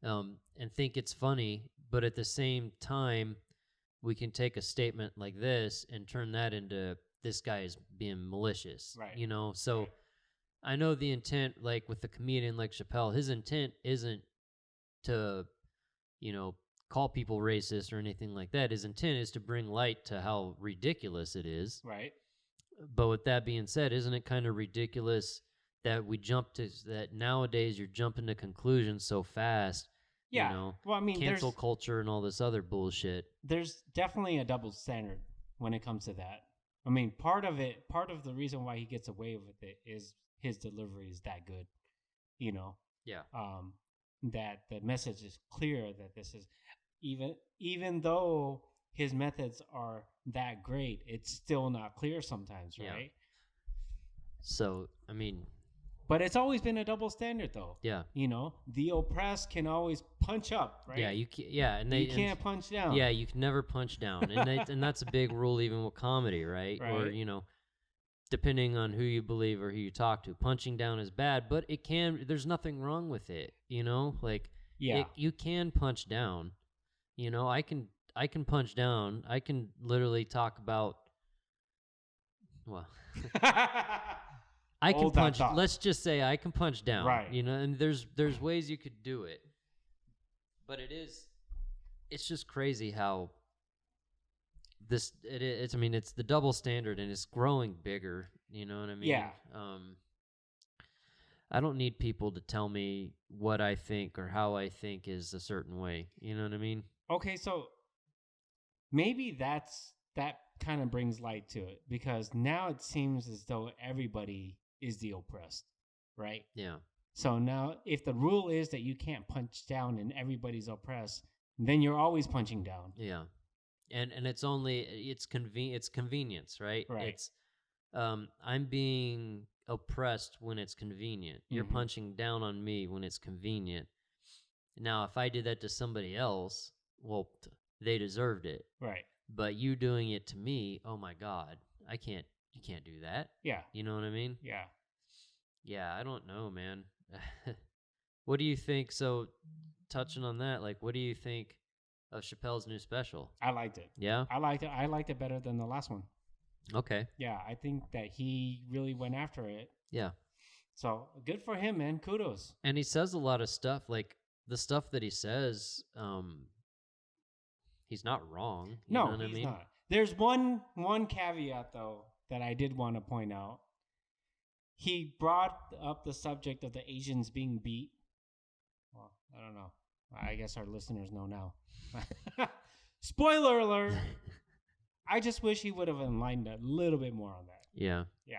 and think it's funny, but at the same time, we can take a statement like this and turn that into, this guy is being malicious, right? You know, so. Right. I know the intent, like with the comedian like Chappelle, his intent isn't to, call people racist or anything like that. His intent is to bring light to how ridiculous it is. Right. But with that being said, isn't it kind of ridiculous that that nowadays you're jumping to conclusions so fast? Yeah. Well, I mean, cancel culture and all this other bullshit. There's definitely a double standard when it comes to that. I mean, part of the reason why he gets away with it is his delivery is that good, Yeah. That the message is clear that this is, even though his methods are that great, it's still not clear sometimes, right? Yeah. So, I mean, but it's always been a double standard, though. Yeah. The oppressed can always punch up, right? Yeah, you can't punch down. Yeah, you can never punch down, and that's a big rule even with comedy, right? Or depending on who you believe or who you talk to, punching down is bad, but there's nothing wrong with it, like, you can punch down, I can punch down. I can literally talk about, well, I can punch, let's just say I can punch down, right? And there's ways you could do it, but it's just crazy how it's the double standard, and it's growing bigger. You know what I mean? Yeah. I don't need people to tell me what I think or how I think is a certain way. You know what I mean? Okay, so maybe that kind of brings light to it, because now it seems as though everybody is the oppressed, right? Yeah. So now, if the rule is that you can't punch down and everybody's oppressed, then you're always punching down. Yeah, and it's convenience, right? Right. It's I'm being oppressed when it's convenient. You're punching down on me when it's convenient. Now, if I did that to somebody else, well, they deserved it. Right. But you doing it to me, oh my God, you can't do that. Yeah. You know what I mean? Yeah. Yeah, I don't know, man. What do you think? So, touching on that, like, what do you think of Chappelle's new special? I liked it. Yeah? I liked it. I liked it better than the last one. Okay. Yeah, I think that he really went after it. Yeah. So good for him, man. Kudos. And he says a lot of stuff, like the stuff that he says, he's not wrong. You know what I mean? Not. There's one caveat though that I did want to point out. He brought up the subject of the Asians being beat. Well, I don't know. I guess our listeners know now. Spoiler alert. I just wish he would have enlightened a little bit more on that. Yeah. Yeah.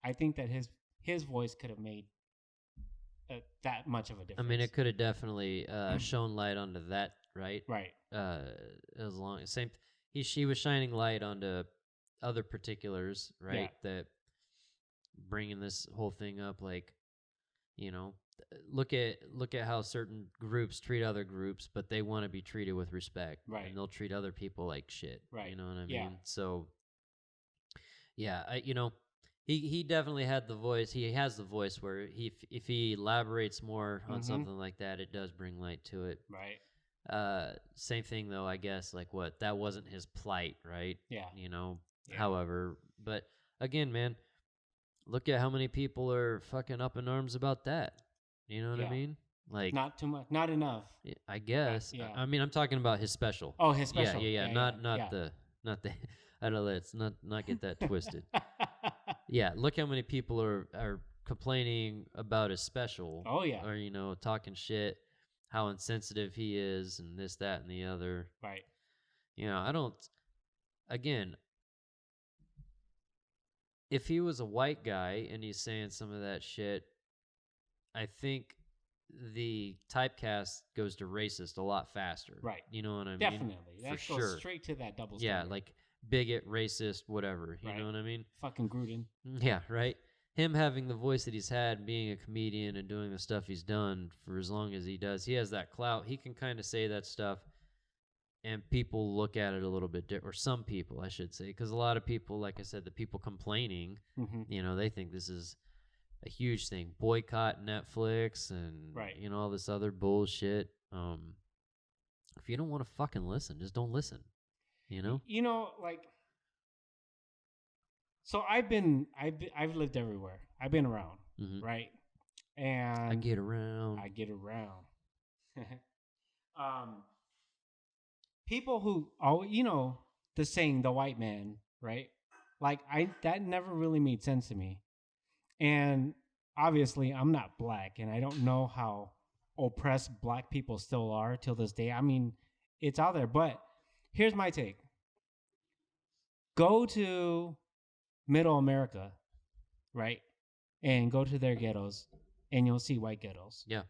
I think that his voice could have made that much of a difference. I mean, it could have definitely shown light onto that, right? Right. As long as she was shining light onto other particulars, right? Yeah. That bringing this whole thing up, like, you know, look at how certain groups treat other groups, but they want to be treated with respect, right? And they'll treat other people like shit, right? You know what I mean? Yeah. So, yeah, he definitely had the voice. He has the voice where if he elaborates more on something like that, it does bring light to it, right? Same thing though, I guess. Like that wasn't his plight, right? Yeah. Yeah. However, but again, man, look at how many people are fucking up in arms about that. You know what I mean? Like, not too much, not enough. I guess. Yeah. I mean, I'm talking about his special. Oh, his special. Yeah. Not the. I know, let's not get that twisted. Yeah, look how many people are complaining about his special. Oh yeah. Or talking shit, how insensitive he is, and this, that, and the other. Right. I don't. Again, if he was a white guy and he's saying some of that shit, I think the typecast goes to racist a lot faster. Right. You know what I mean? Definitely. That For goes sure. Straight to that double standard. Yeah, like bigot, racist, whatever. You know what I mean? Fucking Gruden. Yeah, right? Him having the voice that he's had, being a comedian and doing the stuff he's done for as long as he does, he has that clout. He can kind of say that stuff, and people look at it a little bit different, or some people, I should say, because a lot of people, like I said, the people complaining, they think this is a huge thing. Boycott Netflix and all this other bullshit. If you don't want to fucking listen, just don't listen. Like, so I've lived everywhere. I've been around, right? And I get around. People who the saying, the white man, right? Like that never really made sense to me. And obviously I'm not black, and I don't know how oppressed black people still are till this day. I mean, it's out there, but here's my take. Go to Middle America, right? And go to their ghettos, and you'll see white ghettos. Yeah.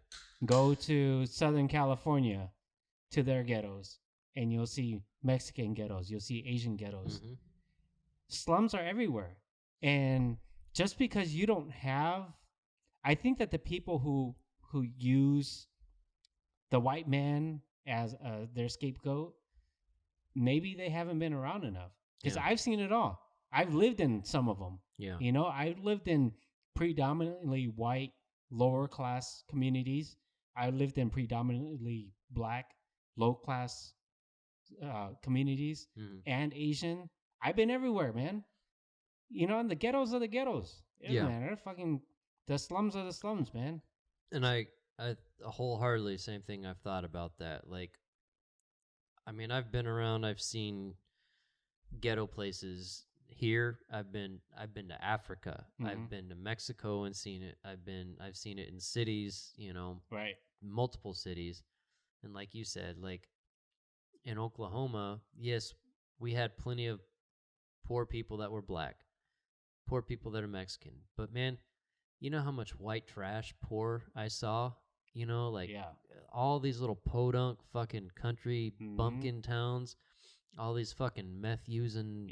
Go to Southern California, to their ghettos, and you'll see Mexican ghettos. You'll see Asian ghettos. Slums are everywhere. And just because you don't have, I think that the people who use the white man as their scapegoat, maybe they haven't been around enough. Because I've seen it all. I've lived in some of them. Yeah. I've lived in predominantly white, lower class communities. I lived in predominantly black, low class communities and Asian. I've been everywhere, man. And the ghettos are the ghettos. Yeah, man. They're fucking, the slums are the slums, man. And I wholeheartedly, same thing. I've thought about that. Like, I mean, I've been around. I've seen ghetto places here. I've been to Africa. I've been to Mexico and seen it. I've seen it in cities. Right. Multiple cities, and like you said, like in Oklahoma, yes, we had plenty of poor people that were black, poor people that are Mexican. But man, you know how much white trash poor I saw? You know, like all these little podunk fucking country bumpkin towns, all these fucking meth using,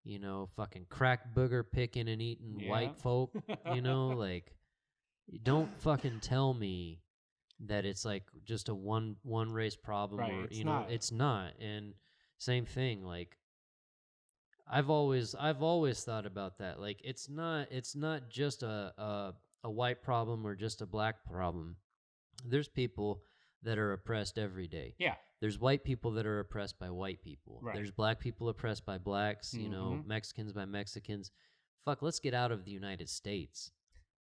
you know, fucking crack booger picking and eating white folk, you know, like don't fucking tell me that it's like just a one race problem, or you know, it's not. And same thing, like I've always thought about that. Like it's not just a white problem or just a black problem. There's people that are oppressed every day. Yeah. There's white people that are oppressed by white people. Right. There's black people oppressed by blacks, you know, Mexicans by Mexicans. Fuck, let's get out of the United States.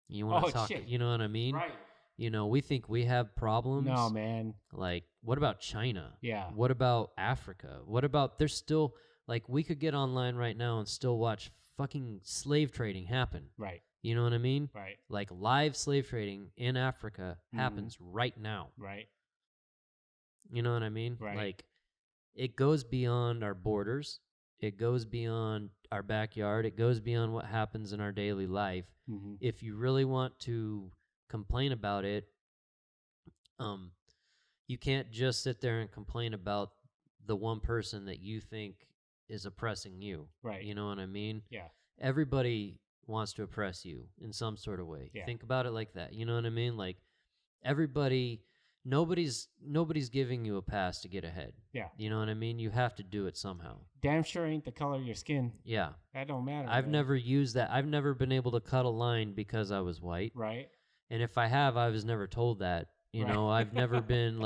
You want to talk, you know what I mean? Right. You know, we think we have problems. No, man. Like, what about China? Yeah. What about Africa? What about, there's still, like, we could get online right now and still watch fucking slave trading happen. Right. You know what I mean? Right. Like, live slave trading in Africa happens right now. Right. You know what I mean? Right. Like, it goes beyond our borders. It goes beyond our backyard. It goes beyond what happens in our daily life. If you really want to complain about it, you can't just sit there and complain about the one person that you think is oppressing you. Right. You know what I mean? Yeah. Everybody wants to oppress you in some sort of way. Yeah. Think about it like that. You know what I mean? Like everybody, nobody's giving you a pass to get ahead. Yeah. You know what I mean? You have to do it somehow. Damn sure ain't the color of your skin. Yeah. That don't matter. I've never used that. I've never been able to cut a line because I was white. Right. And if I have, I was never told that. You know, I've never been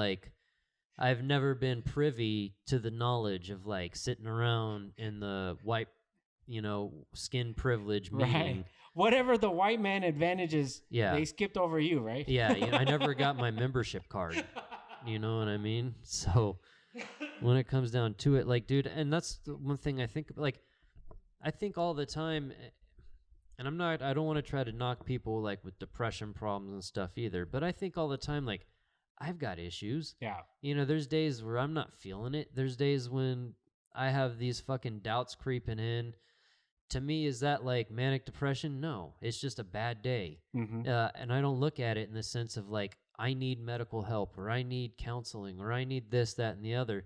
I've never been privy to the knowledge of like sitting around in the white, you know, skin privilege meeting. Right. Whatever the white man advantages, they skipped over you, right? Yeah, I never got my membership card. You know what I mean? So when it comes down to it, like, dude, and that's the one thing I think, like, I think all the time, and I don't want to try to knock people like with depression problems and stuff either, but I think all the time, like, I've got issues. Yeah. You know, there's days where I'm not feeling it. There's days when I have these fucking doubts creeping in. To me, is that like manic depression? No, it's just a bad day. And I don't look at it in the sense of like, I need medical help or I need counseling or I need this, that, and the other.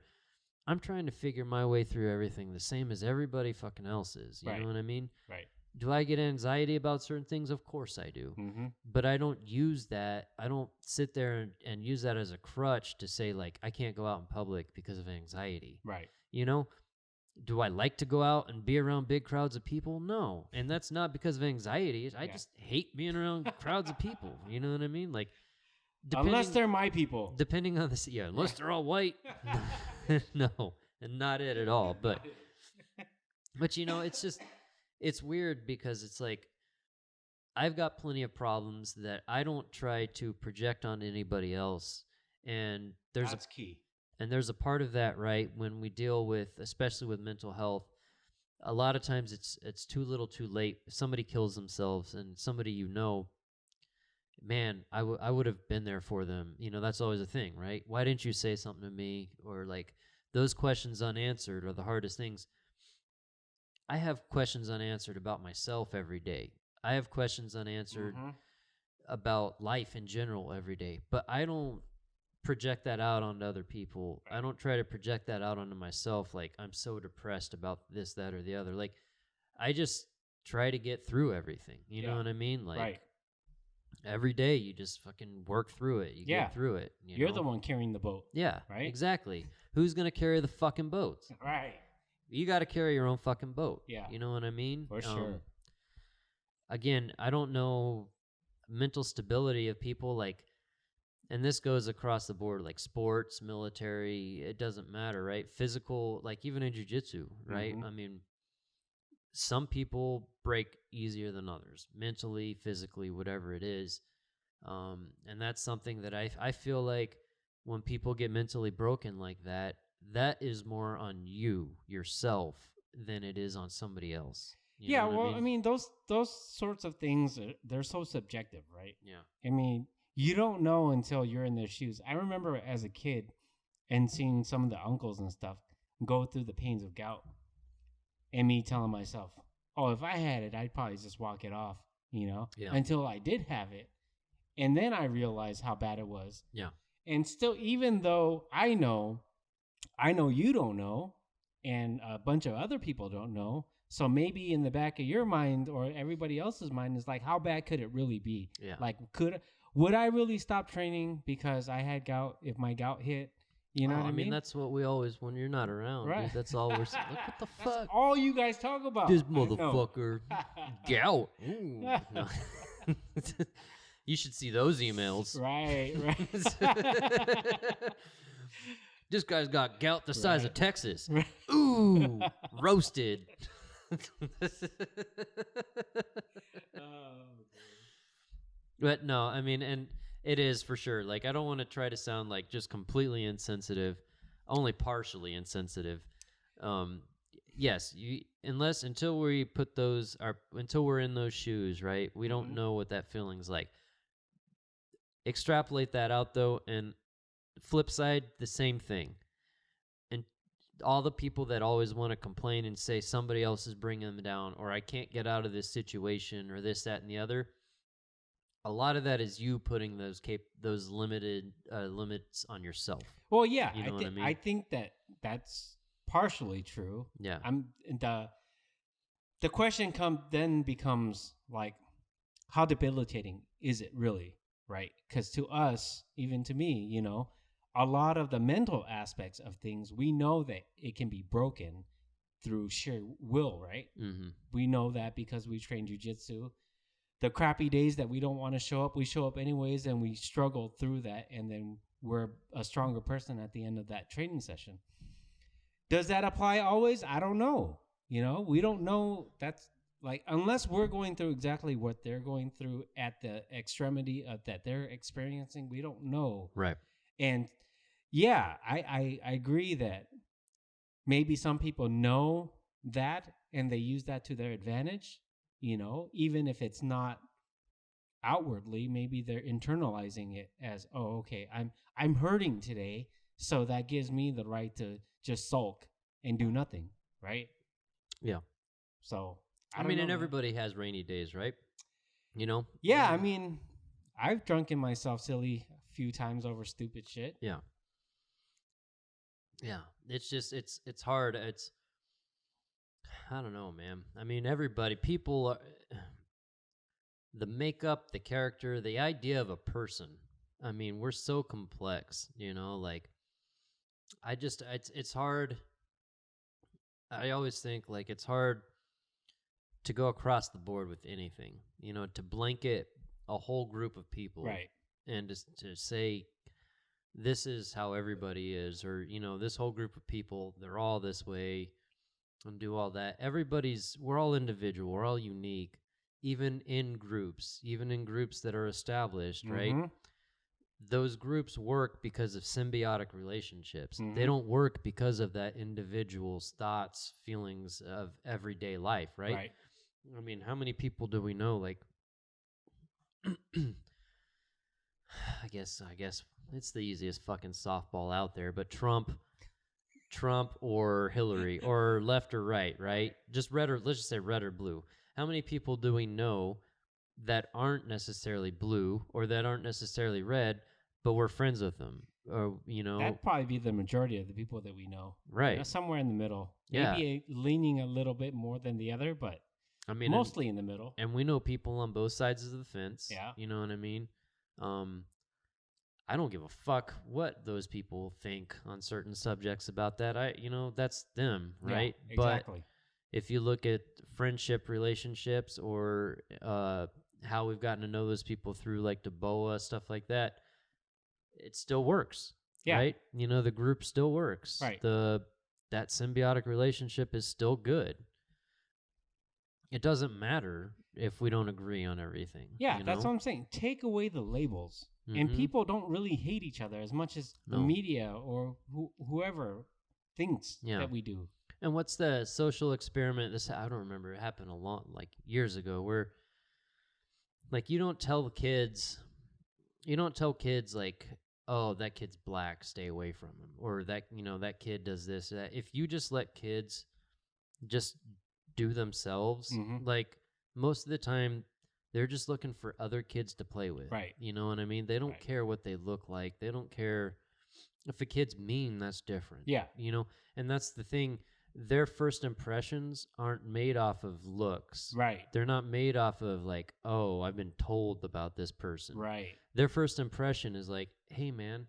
I'm trying to figure my way through everything the same as everybody fucking else is. You know what I mean? Right. Do I get anxiety about certain things? Of course I do. But I don't use that. I don't sit there and use that as a crutch to say, like, I can't go out in public because of anxiety. Right. You know? Do I like to go out and be around big crowds of people? No. And that's not because of anxiety. I just hate being around crowds of people. You know what I mean? Like, unless they're my people. Depending on the... Yeah, unless they're all white. No. And not it at all. But, you know, it's just... It's weird because it's like I've got plenty of problems that I don't try to project on anybody else. And that's key. And there's a part of that, right, when we deal with, especially with mental health, a lot of times it's too little too late. If somebody kills themselves and somebody you know, man, I would have been there for them. You know, that's always a thing, right? Why didn't you say something to me? Or like those questions unanswered are the hardest things. I have questions unanswered about myself every day. I have questions unanswered about life in general every day. But I don't project that out onto other people. I don't try to project that out onto myself like I'm so depressed about this, that, or the other. Like, I just try to get through everything. You know what I mean? Like, every day you just fucking work through it. You get through it. You're the one carrying the boat. Yeah, right? Exactly. Who's going to carry the fucking boat? Right. You got to carry your own fucking boat. Yeah. You know what I mean? For sure. Again, I don't know mental stability of people, like, and this goes across the board, like sports, military, it doesn't matter, right? Physical, like even in jiu-jitsu, right? I mean, some people break easier than others, mentally, physically, whatever it is. And that's something that I feel like when people get mentally broken like that, that is more on you, yourself, than it is on somebody else. You know what I mean, those sorts of things, they're so subjective, right? Yeah. I mean, you don't know until you're in their shoes. I remember as a kid and seeing some of the uncles and stuff go through the pains of gout and me telling myself, oh, if I had it, I'd probably just walk it off. until I did have it. And then I realized how bad it was. Yeah. And still, even though I know you don't know, and a bunch of other people don't know. So maybe in the back of your mind or everybody else's mind is like, how bad could it really be? Yeah. Like, would I really stop training because I had gout if my gout hit? You know what I mean? That's what we always, when you're not around, right? Dude, that's all we're saying. Like, what the fuck? That's all you guys talk about. This motherfucker. Gout. No. You should see those emails. Right. This guy's got gout the size of Texas. Ooh, roasted. But no, I mean, and it is for sure. Like, I don't want to try to sound like just completely insensitive, only partially insensitive. Yes, until we put until we're in those shoes, right? We don't know what that feeling's like. Extrapolate that out though, and flip side, the same thing. And all the people that always want to complain and say somebody else is bringing them down, or I can't get out of this situation, or this, that, and the other. A lot of that is you putting those limited limits on yourself. Well, yeah, you know what I mean? I think that's partially true. Yeah. The question becomes like, how debilitating is it really, right? Because to us, even to me, a lot of the mental aspects of things, we know that it can be broken through sheer will, right? Mm-hmm. We know that because we train jiu-jitsu. The crappy days that we don't want to show up, we show up anyways, and we struggle through that, and then we're a stronger person at the end of that training session. Does that apply always? I don't know. We don't know. That's like, unless we're going through exactly what they're going through at the extremity of that they're experiencing, we don't know. Right. And yeah, I agree that maybe some people know that and they use that to their advantage. Even if it's not outwardly, maybe they're internalizing it as, oh, okay, I'm hurting today, so that gives me the right to just sulk and do nothing, right? Yeah. So I mean, and everybody has rainy days, right? Yeah, I mean, I've drunken myself silly a few times over stupid shit. Yeah. Yeah. It's just it's hard. I don't know, man. I mean, people are, the makeup, the character, the idea of a person. I mean, we're so complex, like, it's hard. I always think, like, it's hard to go across the board with anything, to blanket a whole group of people. Right. And to say, this is how everybody is, or, this whole group of people, they're all this way. And do all that. We're all individual. We're all unique, even in groups that are established, right? Those groups work because of symbiotic relationships. They don't work because of that individual's thoughts, feelings of everyday life, right? Right. I mean, how many people do we know? Like, I guess it's the easiest fucking softball out there, but Trump or Hillary, or left or right? Just red, or let's just say red or blue. How many people do we know that aren't necessarily blue or that aren't necessarily red, but we're friends with them? Or, that'd probably be the majority of the people that we know. Right. Somewhere in the middle. Yeah. Maybe leaning a little bit more than the other, but I mean, mostly in the middle. And we know people on both sides of the fence. Yeah. You know what I mean? I don't give a fuck what those people think on certain subjects about that. That's them, right? Yeah, exactly. But if you look at friendship relationships, or how we've gotten to know those people through, like, DeBoa, stuff like that, it still works, right? The group still works. Right. That symbiotic relationship is still good. It doesn't matter if we don't agree on everything. Yeah, that's what I'm saying. Take away the labels. And people don't really hate each other as much as the media or whoever thinks that we do. And what's the social experiment? I don't remember. It happened years ago, where, like, you don't tell kids, like, oh, that kid's black, stay away from him, or that that kid does this, that. If you just let kids just do themselves, like, most of the time They're just looking for other kids to play with. Right. You know what I mean? They don't care what they look like. They don't care if a kid's mean, that's different. Yeah. You know, and that's the thing. Their first impressions aren't made off of looks. Right. They're not made off of like, oh, I've been told about this person. Right. Their first impression is like, hey, man.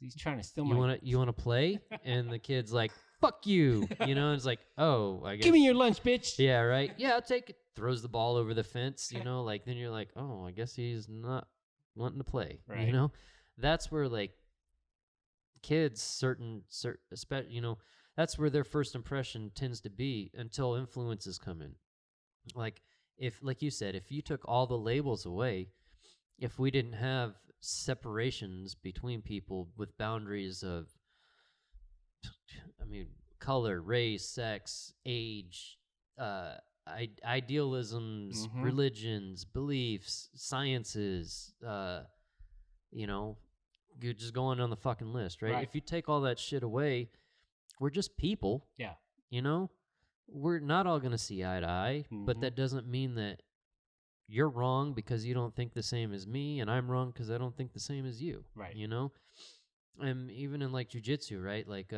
He's trying to steal you want to play? And the kid's like, fuck you. You know, it's like, oh, I guess. Give me your lunch, bitch. Yeah, right. Yeah, I'll take it. Throws the ball over the fence, you know, like then you're like, oh, I guess he's not wanting to play. Right. You know? That's where like kids certain you know, that's where their first impression tends to be until influences come in. Like like you said, if you took all the labels away, if we didn't have separations between people with boundaries of, I mean, color, race, sex, age, idealisms, religions, beliefs, sciences, you know, you're just going on the fucking list, right? If you take all that shit away, we're just people. Yeah. You know, we're not all going to see eye to eye, but that doesn't mean that you're wrong because you don't think the same as me, and I'm wrong because I don't think the same as you. Right. You know? And even in like jujitsu, right? Like,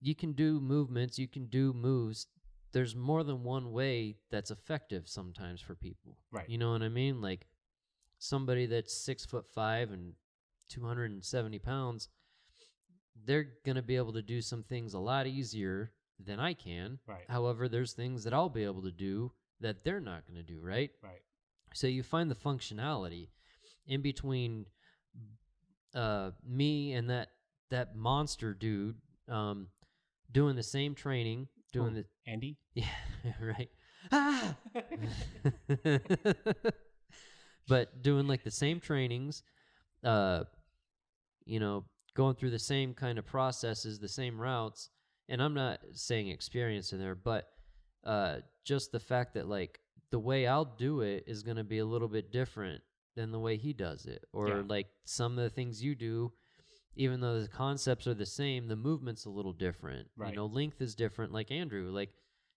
you can do movements, you can do moves. There's more than one way that's effective sometimes for people. Right. You know what I mean? Like somebody that's 6'5" and 270 pounds, they're going to be able to do some things a lot easier than I can. Right. However, there's things that I'll be able to do that they're not going to do, right? Right. So you find the functionality in between me and that monster dude doing the same training, Andy? Yeah, right. Ah! But doing like the same trainings, you know, going through the same kind of processes, the same routes, and I'm not saying experience in there, but just the fact that like the way I'll do it is going to be a little bit different than the way he does it, or like some of the things you do, even though the concepts are the same, the movement's a little different. Right. You know, length is different. Like Andrew, like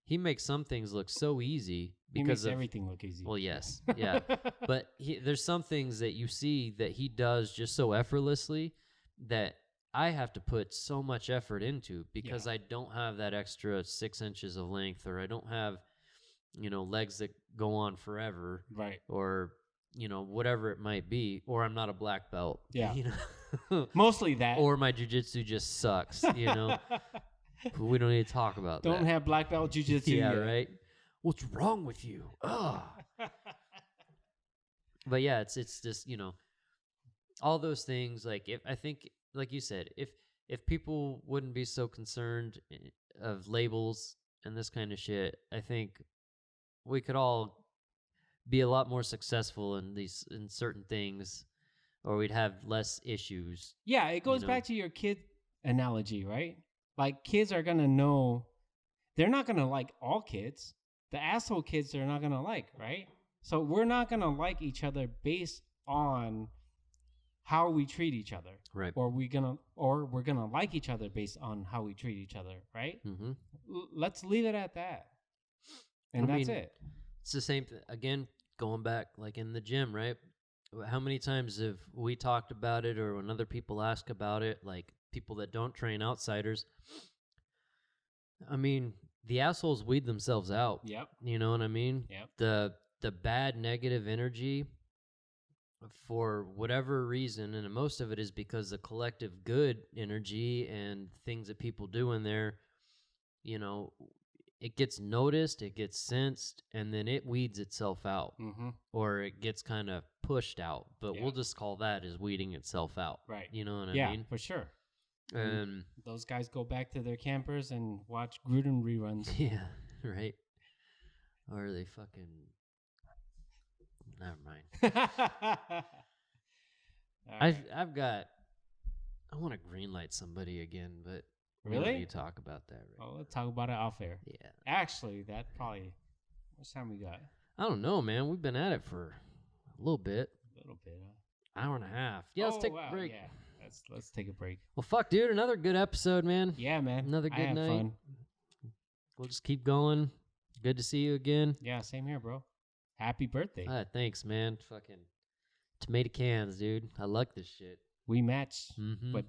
he makes some things look so easy because everything look easy. Well, yes, yeah, but there's some things that you see that he does just so effortlessly that I have to put so much effort into because I don't have that extra 6 inches of length, or I don't have, you know, legs that go on forever, right? Or, you know, whatever it might be, or I'm not a black belt. Yeah, you know? Mostly that, or my jiu-jitsu just sucks. You know, we don't need to talk about that. Don't have black belt jiu-jitsu. Yeah, right. What's wrong with you? Ugh. But yeah, it's just, you know, all those things. Like I think, like you said, if people wouldn't be so concerned of labels and this kind of shit, I think we could all be a lot more successful in certain things, or we'd have less issues. Yeah, it goes back to your kid analogy, right? Like kids are gonna know, they're not gonna like all kids. The asshole kids they're not gonna like, right? So we're not gonna like each other based on how we treat each other, right? Or we're gonna like each other based on how we treat each other, right? Mm-hmm. Let's leave it at that, and that's it. It's the same thing again. Going back, like in the gym, right? How many times have we talked about it, or when other people ask about it, like people that don't train, outsiders? I mean, the assholes weed themselves out. Yep. You know what I mean? Yep. The bad negative energy, for whatever reason, and most of it is because the collective good energy and things that people do in there, you know, it gets noticed, it gets sensed, and then it weeds itself out, or it gets kind of pushed out. But we'll just call that as weeding itself out. Right. You know what I mean? Yeah, for sure. And those guys go back to their campers and watch Gruden reruns. Yeah, right. Or they fucking... Never mind. I've got... I want to greenlight somebody again, but... Really? You talk about that, right? Oh, let's talk about it off air. Yeah. Actually, that probably... What's time we got? I don't know, man. We've been at it for a little bit. A little bit, huh? Hour and a half. Yeah, let's take a break. Yeah, let's take a break. Well, fuck, dude. Another good episode, man. Yeah, man. Another good night. Fun. We'll just keep going. Good to see you again. Yeah, same here, bro. Happy birthday. Thanks, man. Fucking tomato cans, dude. I like this shit. We match, but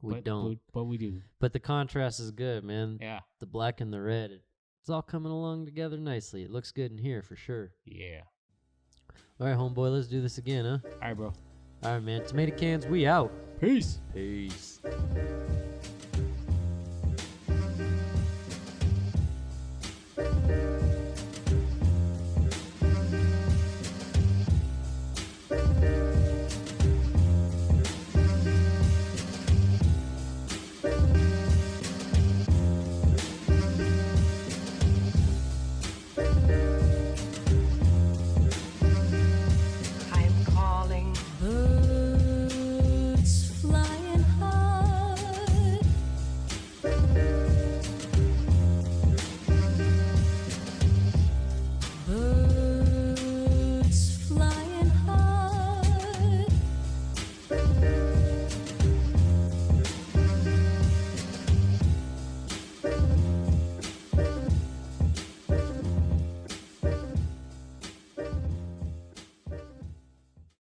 we do. But the contrast is good, man. Yeah. The black and the red, it's all coming along together nicely. It looks good in here for sure. Yeah. All right, homeboy, let's do this again, huh? All right, bro. All right, man. Tomato cans, we out. Peace. Peace.